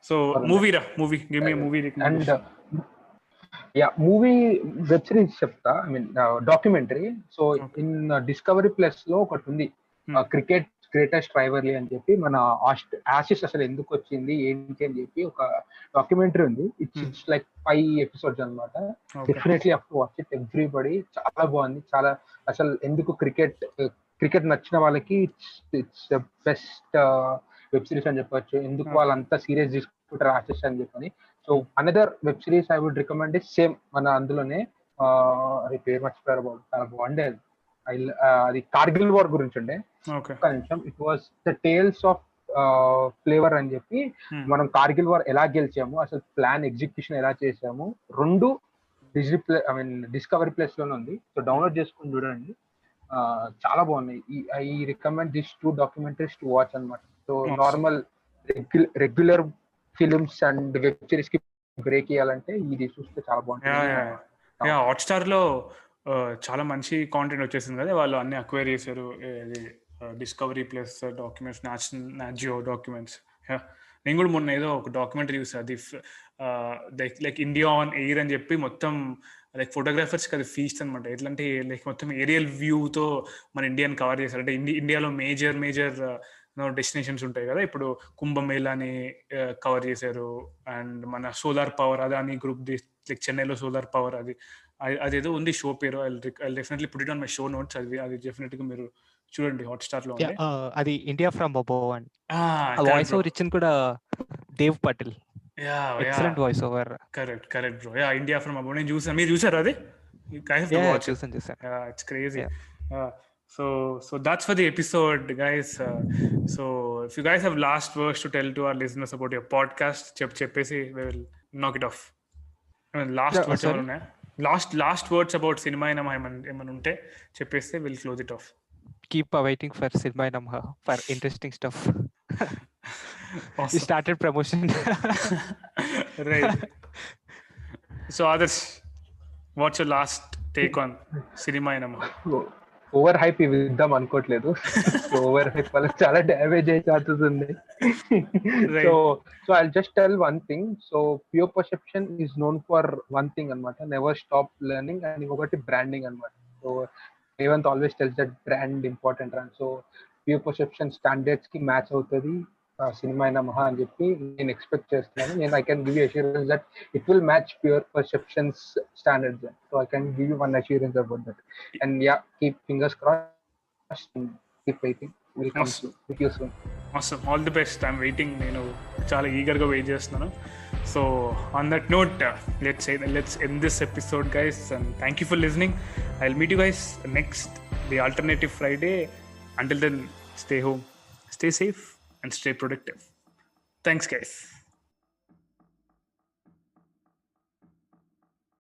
So movie give me movie recommendation. Movie web series చెప్తా, I mean documentary. So in Discovery plus లో ఒకటి ఉంది, క్రికెట్ గ్రేటెస్ట్ రైవల్రీ అని చెప్పి, మన ఆసిస్ అసలు ఎందుకు వచ్చింది ఏంటి అని చెప్పి ఒక డాక్యుమెంటరీ ఉంది. ఇట్స్ లైక్ 5 episodes అనమాట. Definitely have to watch it everybody. చాలా బాగుంది. చాలా అసలు ఎందుకు క్రికెట్ నచ్చిన వాళ్ళకి it's the best web series అని చెప్పొచ్చు. ఎందుకు వాళ్ళంతా సీరియస్ తీసుకుంటారు ఆసిస్ అని చెప్పని. So another web series I would recommend is same మన అందులోనే అది పేరు మర్చిపోయారు బాబు, చాలా బాగుండేది. అది కార్గిల్ వార్ గురించి ఉండే. ఒక్క నిమిషం. It was the tales of flavour అని చెప్పి, మనం కార్గిల్ వార్ ఎలా గెలిచాము, అసలు ప్లాన్ ఎగ్జిక్యూషన్ ఎలా చేసాము, 2 డిస్కవరీ ప్లస్ లోనే ఉంది. సో డౌన్లోడ్ చేసుకుని చూడండి, చాలా బాగున్నాయి. I recommend this 2 documentaries to watch అనమాట. So normal regular films and web series కి బ్రేక్ ఇవ్వాలంటే ఇది చూస్తే చాలా బాగుంటుంది. హాట్స్టార్ లో చాలా మంచి కాంటెంట్ వచ్చేసింది కదా, వాళ్ళు అన్ని అక్వైర్ చేశారు. డిస్కవరీ ప్లస్ డాక్యుమెంట్స్, నాజియో డాక్యుమెంట్స్. నేను కూడా మొన్న ఏదో ఒక డాక్యుమెంటరీ చూసాను, అది లైక్ ఇండియా ఆన్ ఎయిర్ అని చెప్పి మొత్తం లైక్ ఫోటోగ్రాఫర్స్కి అది ఫీస్ట్ అనమాట. ఎట్లంటే లైక్ మొత్తం ఏరియల్ వ్యూతో మన ఇండియాని కవర్ చేశారు. అంటే ఇండియాలో మేజర్ డెస్టినేషన్స్ ఉంటాయి కదా, ఇప్పుడు కుంభమేళాని కవర్ చేశారు. అండ్ మన solar power Adani group like చెన్నైలో సోలార్ పవర్ అదేదో ఉంది షో పేరు. I definitely put it on my show notes. అది డెఫినెట్ గా మీరు చూడండి, హాట్స్టార్ లో. అది India from above and voice over ఇచ్చింది కూడా Dev Patel. Excellent voice over. Correct bro. India from above నేను చూసాను. మీరు చూసారా అది? చూసాను. It's crazy. So that's for the episode, guys. So if you guys have last words to tell to our listeners about your podcast, cheppesi we will knock it off. I mean, last words about Cinema Inama eman unte cheppese we'll close it off. Keep waiting for Cinema Inama for interesting stuff. Awesome. We started promotion. Right. So others, what's your last take on Cinema Inama? Over hype ఇద్దాం అనుకోవట్లేదు. Over hype వల్ల చాలా damage అయ్యే chances ఉన్నాయి. So I just tell one thing. So pure perception is known for one thing అనమాట, never stop learning. And ఇంకొకటి branding అనమాట. So Revanth always tells that brand important రా. సో ప్యూర్ పర్సెప్షన్ స్టాండర్డ్స్ కి match అవుతుంది cinema అయినా మహా అని చెప్పి నేను ఎక్స్పెక్ట్ చేస్తున్నాను. నేను I can give you assurance that it will match pure perceptions standards. So I can give you one assurance about that. And yeah, keep fingers crossed and keep waiting. Will come with you soon. Awesome. All the best. I'm waiting. నేను చాలా ఈగర్గా wait చేస్తున్నాను. So on that note, let's end this episode, guys, and thank you for listening. I'll meet you guys next, the alternative Friday. Until then, stay home, stay safe, and stay productive. Thanks guys.